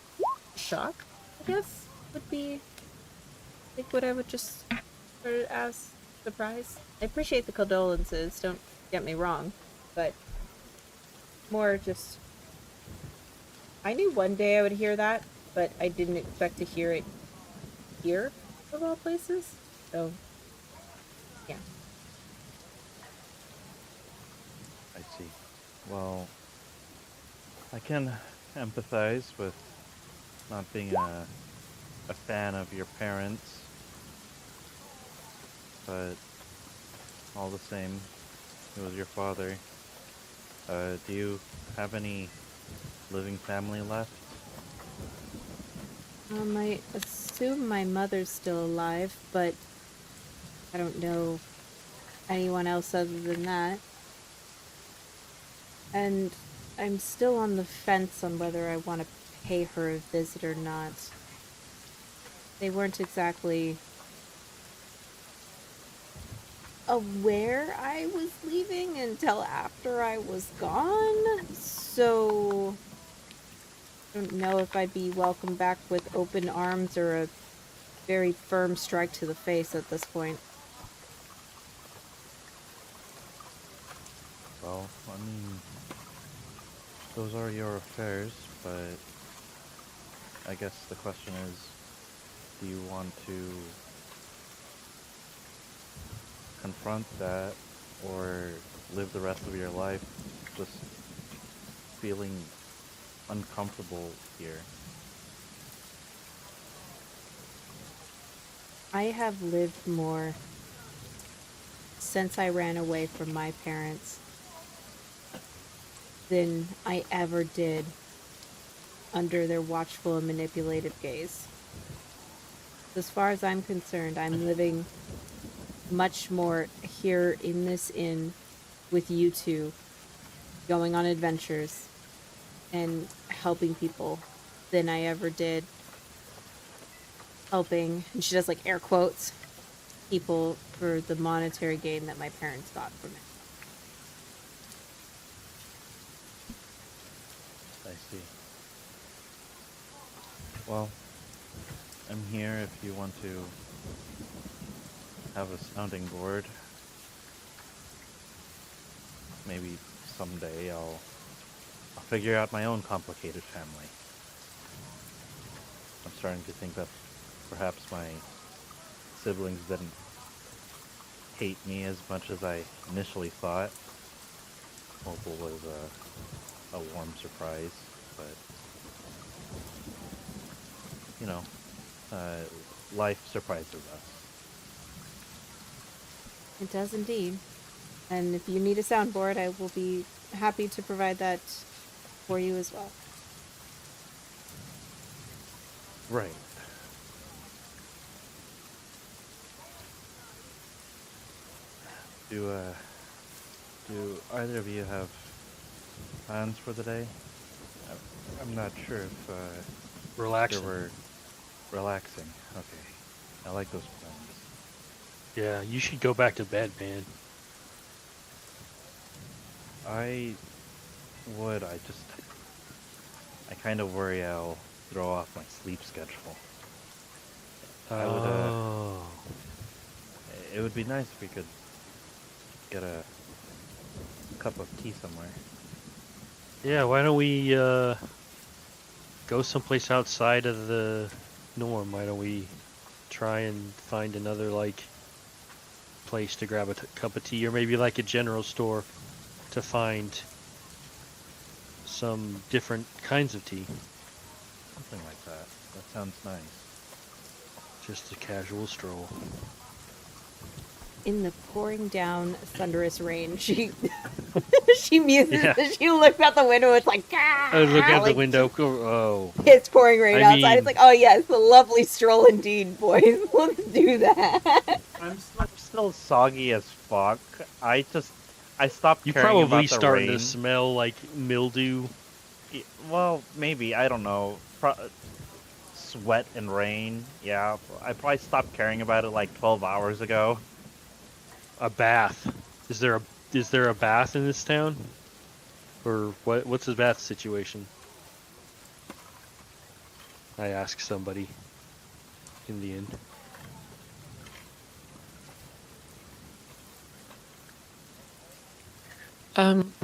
shock, I guess, would be, I think, what I would just sort of as surprise. I appreciate the condolences, don't get me wrong, but more just, I knew one day I would hear that, but I didn't expect to hear it here, of all places, so, yeah. I see. Well, I can empathize with not being a fan of your parents, but all the same, it was your father. Do you have any living family left? I assume my mother's still alive, but I don't know anyone else other than that. And I'm still on the fence on whether I want to pay her a visit or not. They weren't exactly aware I was leaving until after I was gone, so I don't know if I'd be welcomed back with open arms or a very firm strike to the face at this point. Well, I mean, those are your affairs, but I guess the question is, do you want to confront that or live the rest of your life just feeling uncomfortable here. I have lived more since I ran away from my parents than I ever did under their watchful and manipulative gaze. As far as I'm concerned, I'm living much more here in this inn with you two, going on adventures and helping people than I ever did helping, and she does like air quotes, people for the monetary gain that my parents got from it. I see. Well, I'm here if you want to have a sounding board. Maybe someday I'll figure out my own complicated family. I'm starting to think that perhaps my siblings didn't hate me as much as I initially thought. Opal was a warm surprise, but you know, life surprises us. It does indeed. And if you need a soundboard, I will be happy to provide that for you as well. Right. Do either of you have plans for the day? I'm not sure if Relaxing. they were relaxing. Okay. I like those plans. Yeah, you should go back to bed, man. I would. I kind of worry I'll throw off my sleep schedule. I would, Oh. It would be nice if we could get a cup of tea somewhere. Yeah, why don't we go someplace outside of the norm? Why don't we try and find another like place to grab a cup of tea, or maybe like a general store to find some different kinds of tea. Something like that. That sounds nice. Just a casual stroll. In the pouring down thunderous rain, she she muses. Yeah. She looks out the window. It's like, ah, I look out like, the window. Oh, It's pouring rain I outside. mean- It's like, oh yes, a lovely stroll indeed, boys. Let's do that. I'm still soggy as fuck. I stopped you caring probably about the starting rain. to smell like mildew. Well, maybe. I don't know. Sweat and rain. Yeah, I probably stopped caring about it like 12 hours ago. A bath. Is there a bath in this town? Or what's the bath situation? I ask somebody in the inn.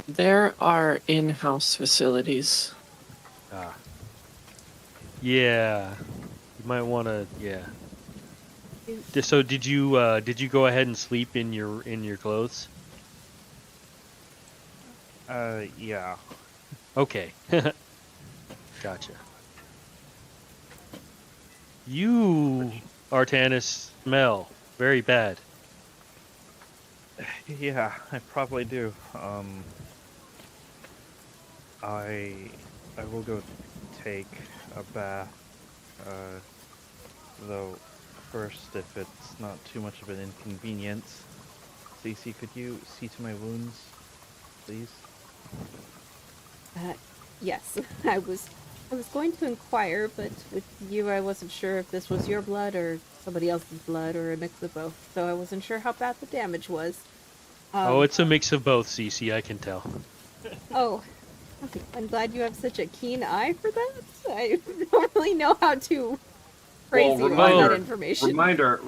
There are in-house facilities. Ah. Yeah. You might want to, yeah. So did you go ahead and sleep in your clothes? Yeah. Okay. Gotcha. You, Artanis, smell very bad. Yeah, I probably do. I will go take a bath. Though first, if it's not too much of an inconvenience, Cece, could you see to my wounds, please? Yes, I was going to inquire, but with you, I wasn't sure if this was your blood or somebody else's blood or a mix of both. So I wasn't sure how bad the damage was. Oh, it's a mix of both, Cece, I can tell. Oh, I'm glad you have such a keen eye for that. I don't really know how to praise you on that information. Reminder,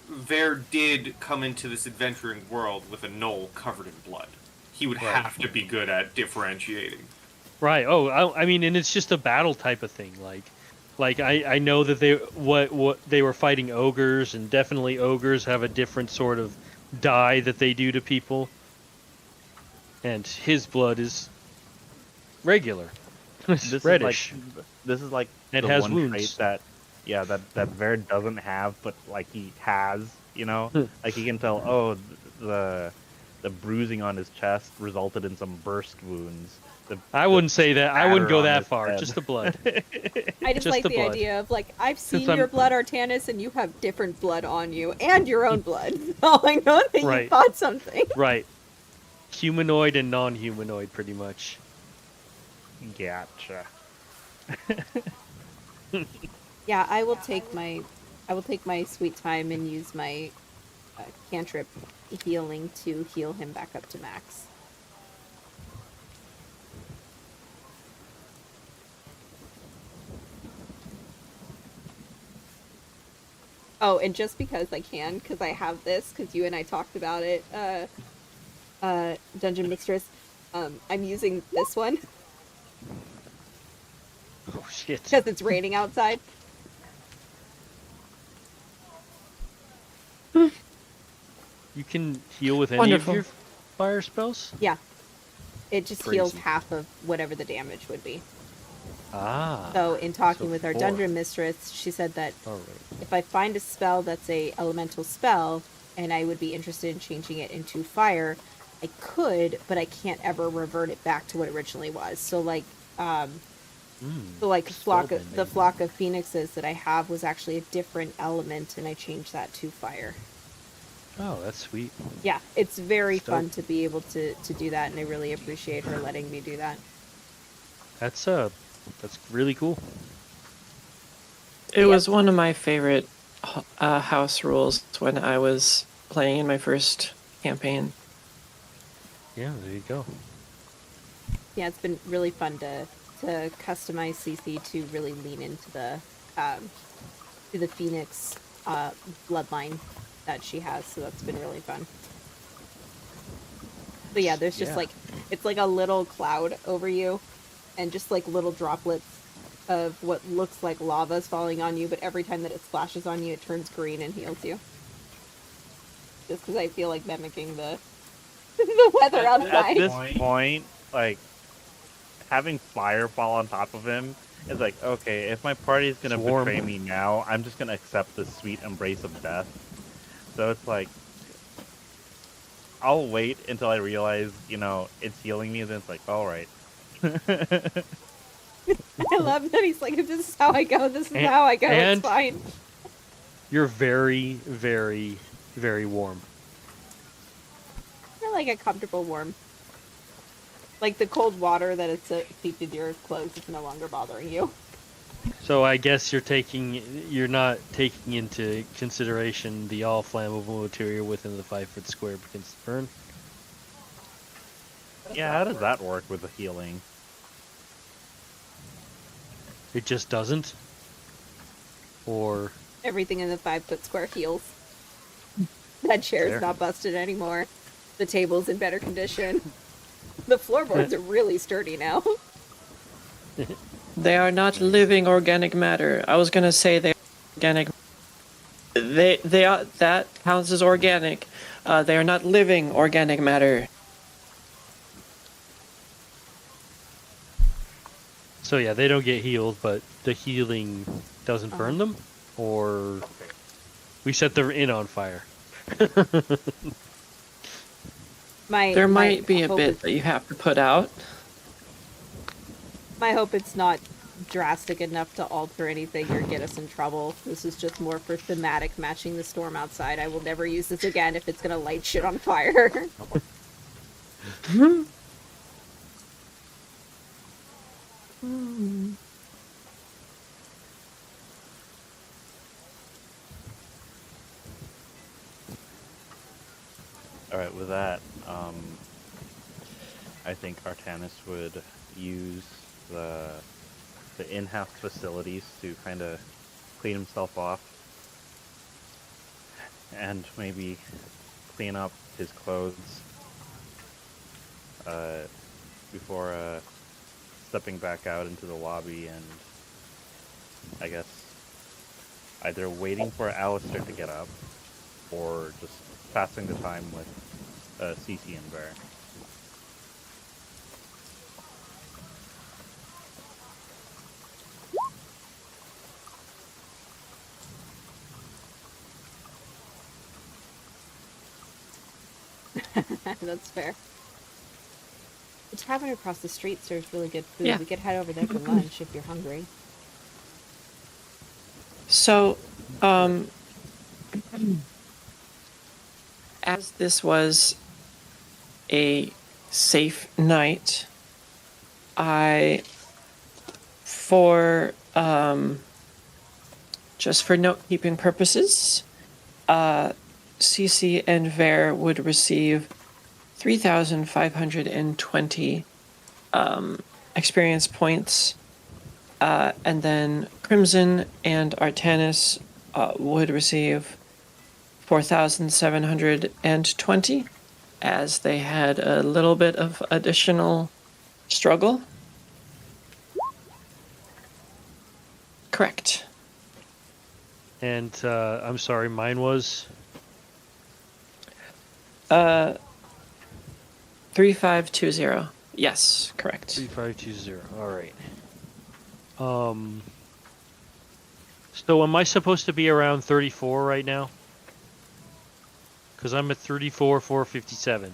there did come into this adventuring world with a knoll covered in blood. He would Right. have to be good at differentiating. Right. Oh, I mean, and it's just a battle type of thing. Like I know that they were fighting ogres, and definitely ogres have a different sort of dye that they do to people. And his blood is regular. It's This reddish. this is like It the has one wounds. trait that that Verd doesn't have, but like he has, you know, like he can tell. Oh, the bruising on his chest resulted in some burst wounds. I wouldn't say that. I wouldn't batter go on that his far. head. Just the blood. I just Just like the the blood. idea of like I've seen Since your I'm- blood, Artanis, and you have different blood on you and your own blood. So I know that you Right. caught something. Right. Humanoid and non-humanoid, pretty much. Gotcha. Yeah, I will take my sweet time and use my cantrip healing to heal him back up to max. Oh, and just because I can, because I have this, because you and I talked about it, Dungeon Mistress, I'm using this one Oh shit. because it's raining outside. You can heal with any Wonderful. of your fire spells? Yeah. It just heals Crazy. half of whatever the damage would be. Ah. So in talking So with our 4. dungeon mistress, she said that Alright. if I find a spell that's a elemental spell and I would be interested in changing it into fire, I could, but I can't ever revert it back to what it originally was. So like Spellbending. the flock of phoenixes that I have was actually a different element and I changed that to fire. Oh, that's sweet. Yeah, it's very Dope. fun to be able to do that, and I really appreciate her letting me do that. That's really cool. It Yep. was one of my favorite house rules when I was playing in my first campaign. Yeah, there you go. Yeah, it's been really fun to customize CC to really lean into the Phoenix bloodline that she has, so that's been really fun. But yeah, there's just Yeah. like it's like a little cloud over you, and just like little droplets of what looks like lava's falling on you, but every time that it splashes on you, it turns green and heals you. Just because I feel like mimicking the the weather At outside. this point, like having fire fall on top of him is like, okay, if my party is gonna It's warm. betray me now, I'm just gonna accept the sweet embrace of death. So it's like, I'll wait until I realize, you know, it's healing me, and then it's like, all right. I love that he's like, if this is how I go, this is And- how I go, and- it's fine. You're very, very, very warm. I like a comfortable warm. Like the cold water that it's seeped into your clothes is no longer bothering you. So I guess you're not taking into consideration the all flammable material within the 5-foot square begins to burn. Yeah, how does that work with the healing? It just doesn't. Or Everything in the 5-foot square heals. That chair's Fair. not busted anymore. The table's in better condition. The floorboards are really sturdy now. They are not living organic matter. I was gonna say they're organic. They are, that counts as organic. They are not living organic matter. so yeah, they don't get healed, but the healing doesn't burn them, or we set the inn on fire. There might be a bit that you have to put out. My hope it's not drastic enough to alter anything or get us in trouble. This is just more for thematic matching the storm outside. I will never use this again if it's gonna light shit on fire. All right, with that, I think Artanis would use the in-house facilities to kind of clean himself off, and maybe clean up his clothes before stepping back out into the lobby, and I guess either waiting for Alistair to get up or just passing the time with Cece and Bear. That's fair. The tavern across the street serves really good food. Yeah. We could head over there for lunch if you're hungry. So, as this was a safe night, just for note-keeping purposes, Cece and Ver would receive 3,520 experience points, and then Crimson and Artanis would receive 4,720, as they had a little bit of additional struggle. Correct. And I'm sorry, mine was 3520. Yes, correct. 3520. All right. So am I supposed to be around 34 right now? Because I'm at 34, 457.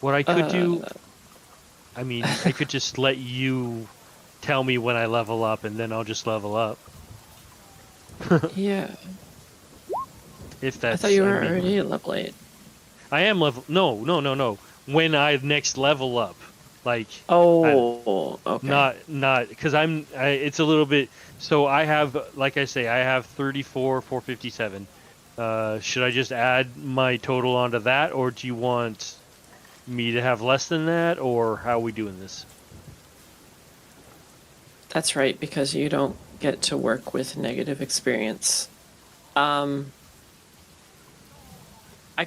What I could do, I mean, I could just let you tell me when I level up, and then I'll just level up. Yeah. If I that's. thought you were mean, already at level 8. I am level. No. When I next level up, like. Oh, okay. Not because it's a little bit. So I have, like I say, I have 34, 457. Should I just add my total onto that, or do you want me to have less than that, or how are we doing this? That's right, because you don't get to work with negative experience. I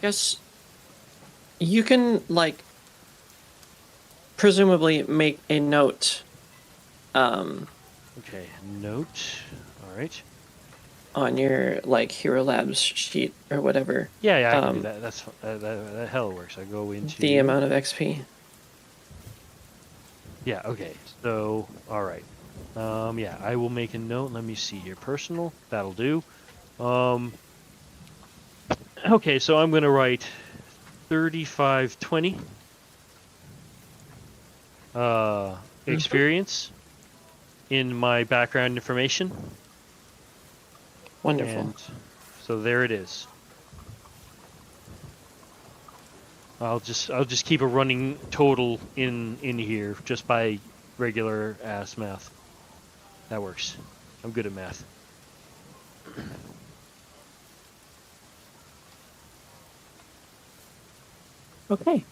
guess you can, like, presumably make a note Okay, note. All right. on your, like, Hero Labs sheet or whatever, Yeah, I can do that. That's that hell works. I go into the amount of XP. Yeah. Okay. So, all right. Yeah, I will make a note. Let me see here. Personal. That'll do. Okay, so I'm gonna write 3520. Experience in my background information. Wonderful. And so there it is. I'll just keep a running total in here just by regular ass math. That works. I'm good at math. Okay.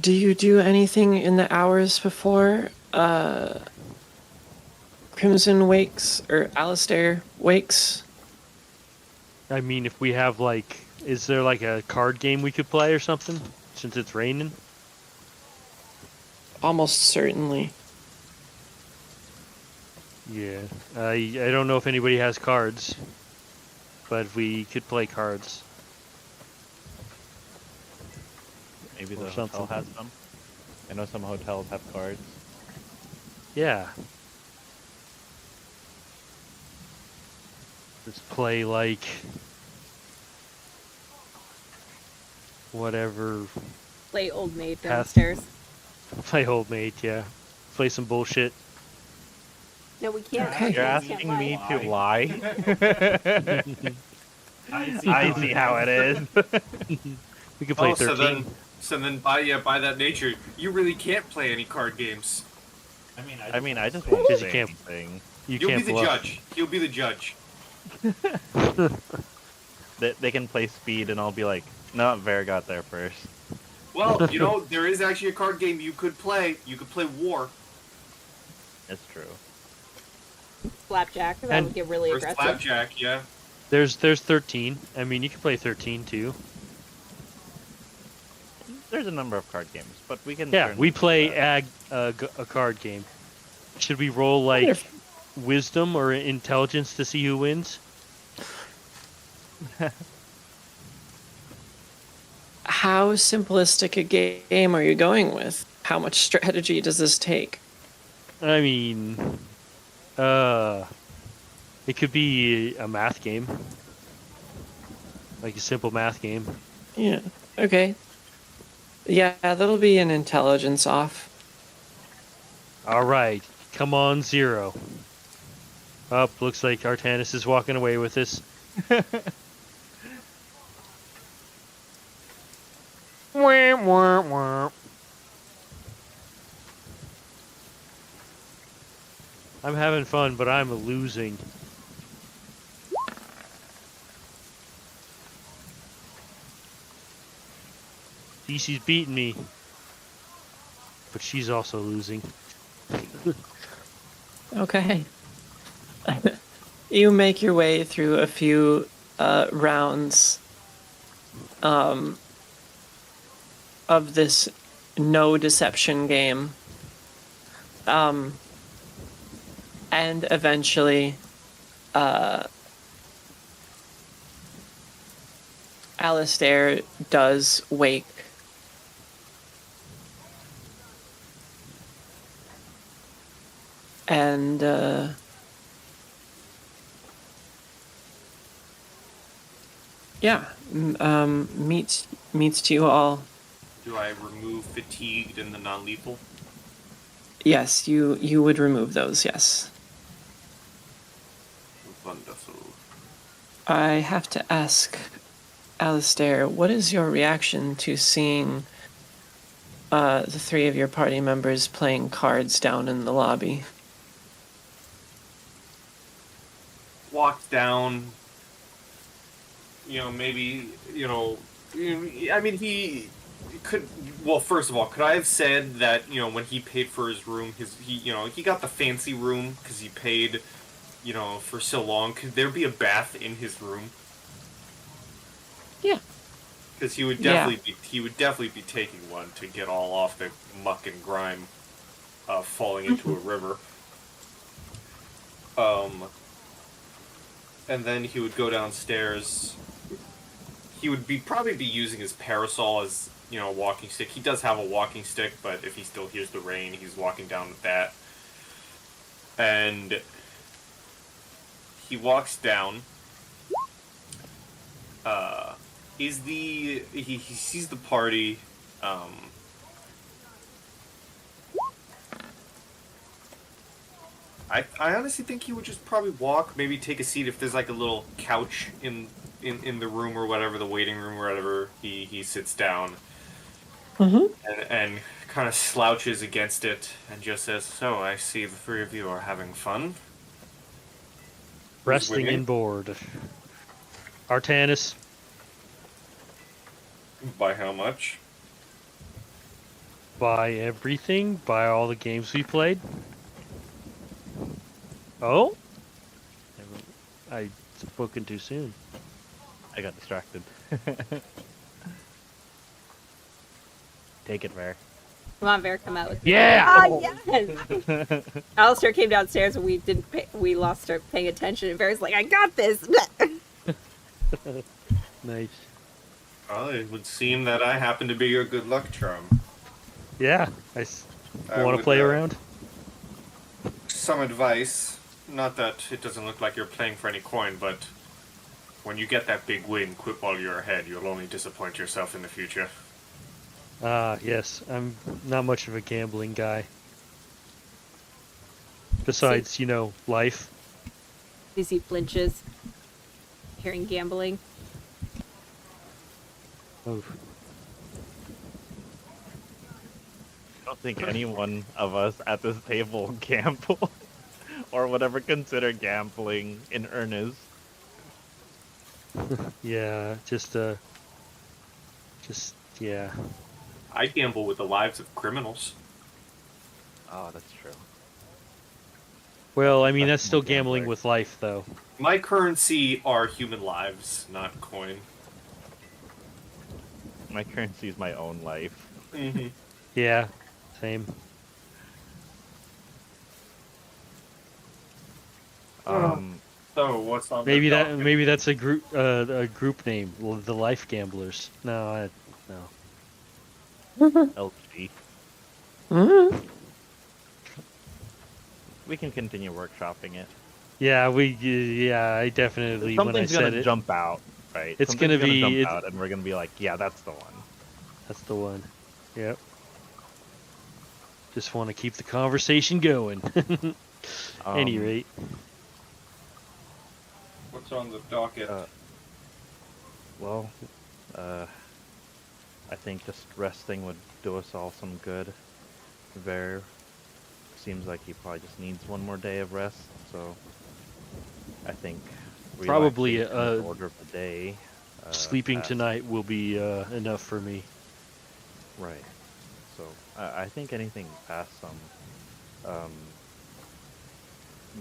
Do you do anything in the hours before Crimson wakes or Alistair wakes? I mean, if we have like, is there like a card game we could play or something? Since it's raining. Almost certainly. Yeah. I don't know if anybody has cards, but we could play cards. Maybe Or the something. hotel has some. I know some hotels have cards. Yeah. Just play like whatever. Play old maid Path- downstairs. Play old mate, yeah. Play some bullshit. No, we can't. Okay. You're We can't asking lie. me to lie? I see how it is. We could play Oh, 13. so then by that nature, you really can't play any card games. I mean, I just won't Because you say can't- anything. You You'll can't be the bluff. judge. He'll be the judge. They can play speed, and I'll be like, no, Vera got there first. Well, you know, there is actually a card game you could play. You could play War. It's true. Flapjack. That And- would get really Or aggressive. Flapjack, yeah. There's 13. I mean, you can play 13 too. There's a number of card games, but we can. Yeah, certainly we do play that. a card game. Should we roll like Wonderful. wisdom or intelligence to see who wins? how simplistic a game are you going with? How much strategy does this take? I mean, it could be a math game, like a simple math game. Yeah. Okay. Yeah, that'll be an intelligence off. All right, come on, 0. Up, looks like Artanis is walking away with this. Wah, wah, wah. I'm having fun, but I'm losing. Cece's beating me, but she's also losing. Okay. You make your way through a few rounds of this no deception game. And eventually, Alistair does wake. And yeah, meets you all. Do I remove fatigued and the non-lethal? Yes, you would remove those. Yes. Wonderful. I have to ask, Alistair, what is your reaction to seeing the 3 of your party members playing cards down in the lobby? Walk down. Maybe. I mean, he could. Well, first of all, could I have said that when he paid for his room, he got the fancy room because he paid, for so long. Could there be a bath in his room? Yeah. Because he would Yeah. definitely be taking one to get all off the muck and grime, falling into a river. And then he would go downstairs. He would probably be using his parasol as a walking stick. He does have a walking stick, but if he still hears the rain, he's walking down with that. And he walks down. He sees the party. I honestly think he would just probably walk, maybe take a seat if there's like a little couch in the room or whatever, the waiting room or whatever. He sits down and kind of slouches against it and just says, "So I see the 3 of you are having fun. Resting winning? and bored. Artanis, By how much?" buy everything, buy all the games we played. Oh? I spoken too soon. I got distracted. Take it, Ver. Come on, Bear, come out with me. Yeah! Ah, yes! Alistair came downstairs and we lost our paying attention, and Bear's like, I got this! Nice. Well, it would seem that I happen to be your good luck charm. Yeah, I want to would, play around? Some advice. Not that it doesn't look like you're playing for any coin, but when you get that big win, quit while you're ahead. You'll only disappoint yourself in the future. Yes. I'm not much of a gambling guy. Besides, life. He flinches, hearing gambling. Oh. I don't think any one of us at this table gamble or would ever consider gambling in earnest. Yeah, yeah. I gamble with the lives of criminals. Oh, that's true. Well, I mean, that's still Gambler. gambling with life, though. My currency are human lives, not coin. My currency is my own life. Mm-hmm. Yeah, same. So what's on Maybe the that docket? maybe that's a group name, the Life Gamblers. No, LG. Mm. We can continue workshopping it. Yeah, I definitely, when I Something's said gonna it, jump out, right? It's Something's gonna be- jump it- out, and we're gonna be like, yeah, that's the one. that's the one. Yep. Just want to keep the conversation going. Any rate. What's on the docket? Well, I think just resting would do us all some good. Ver seems like he probably just needs one more day of rest, so I think Probably, relaxation is the order of the day. Sleeping past- tonight will be enough for me. Right. So I think anything past some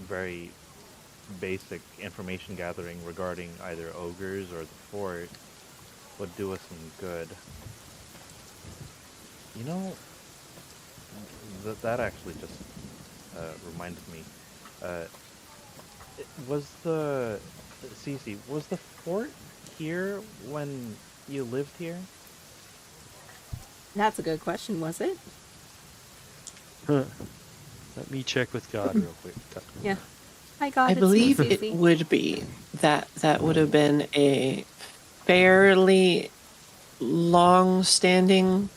very basic information gathering regarding either ogres or the fort would do us some good. You know, that actually just reminded me. Was the Cece, was the fort here when you lived here? That's a good question, was it? Huh. Let me check with God real quick. Yeah. Hi, God. I it's believe me, it Cece. would be that would have been a fairly long-standing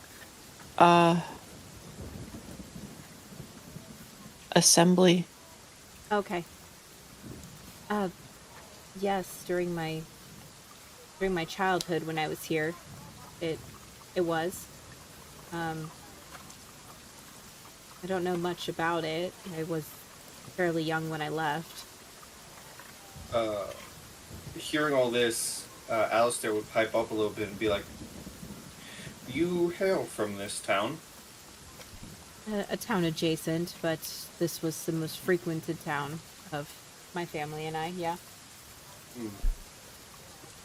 assembly. Okay. Yes, during my childhood when I was here, it was. I don't know much about it. I was fairly young when I left. Hearing all this, Alistair would pipe up a little bit and be like, "You hail from this town?" A town adjacent, but this was the most frequented town of my family and I, yeah.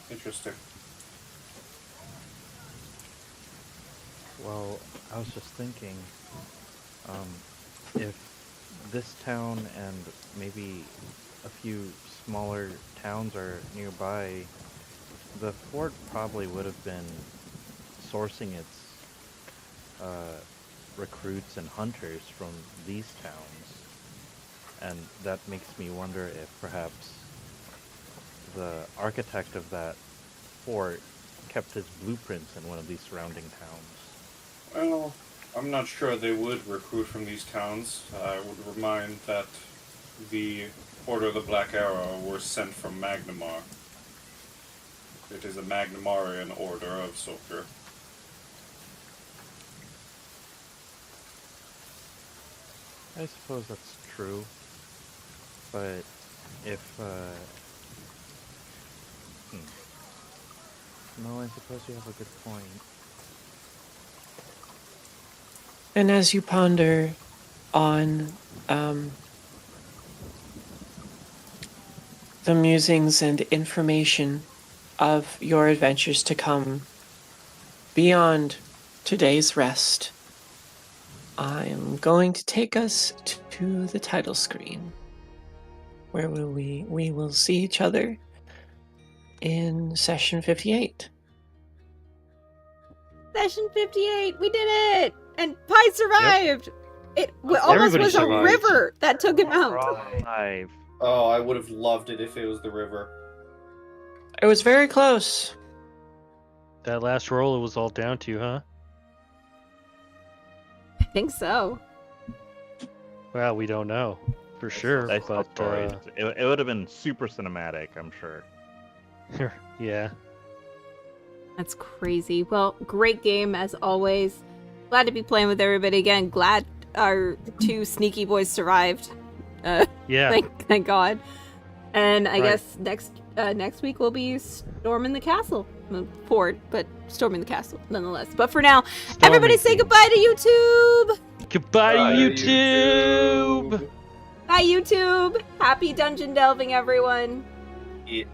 Interesting. Well, I was just thinking, if this town and maybe a few smaller towns are nearby, the fort probably would have been sourcing its recruits and hunters from these towns. And that makes me wonder if perhaps the architect of that fort kept his blueprints in one of these surrounding towns. Well, I'm not sure they would recruit from these towns. I would remind that the Order of the Black Arrow were sent from Magnamar. It is a Magnamarian order of soldier. I suppose that's true, but if, no, I suppose you have a good point. And as you ponder on the musings and information of your adventures to come beyond today's rest, I am going to take us to the title screen, where we will see each other in session 58. Session 58, we did it! And Pi survived! It almost Everybody was survived. a river that took him out. Five. Oh, I would have loved it if it was the river. It was very close. That last roll, it was all down to, huh? I think so. Well, we don't know for sure, Nice but story. It would have been super cinematic, I'm sure. yeah. That's crazy. Well, great game as always. Glad to be playing with everybody again. Glad our two sneaky boys survived. Yeah. Thank God. And I Right. guess next week we'll be storming the castle. Fort, but storming the castle nonetheless. But for now, everybody say things. goodbye to YouTube. Goodbye, Bye, YouTube. Bye, YouTube. Happy dungeon delving, everyone. Yeah.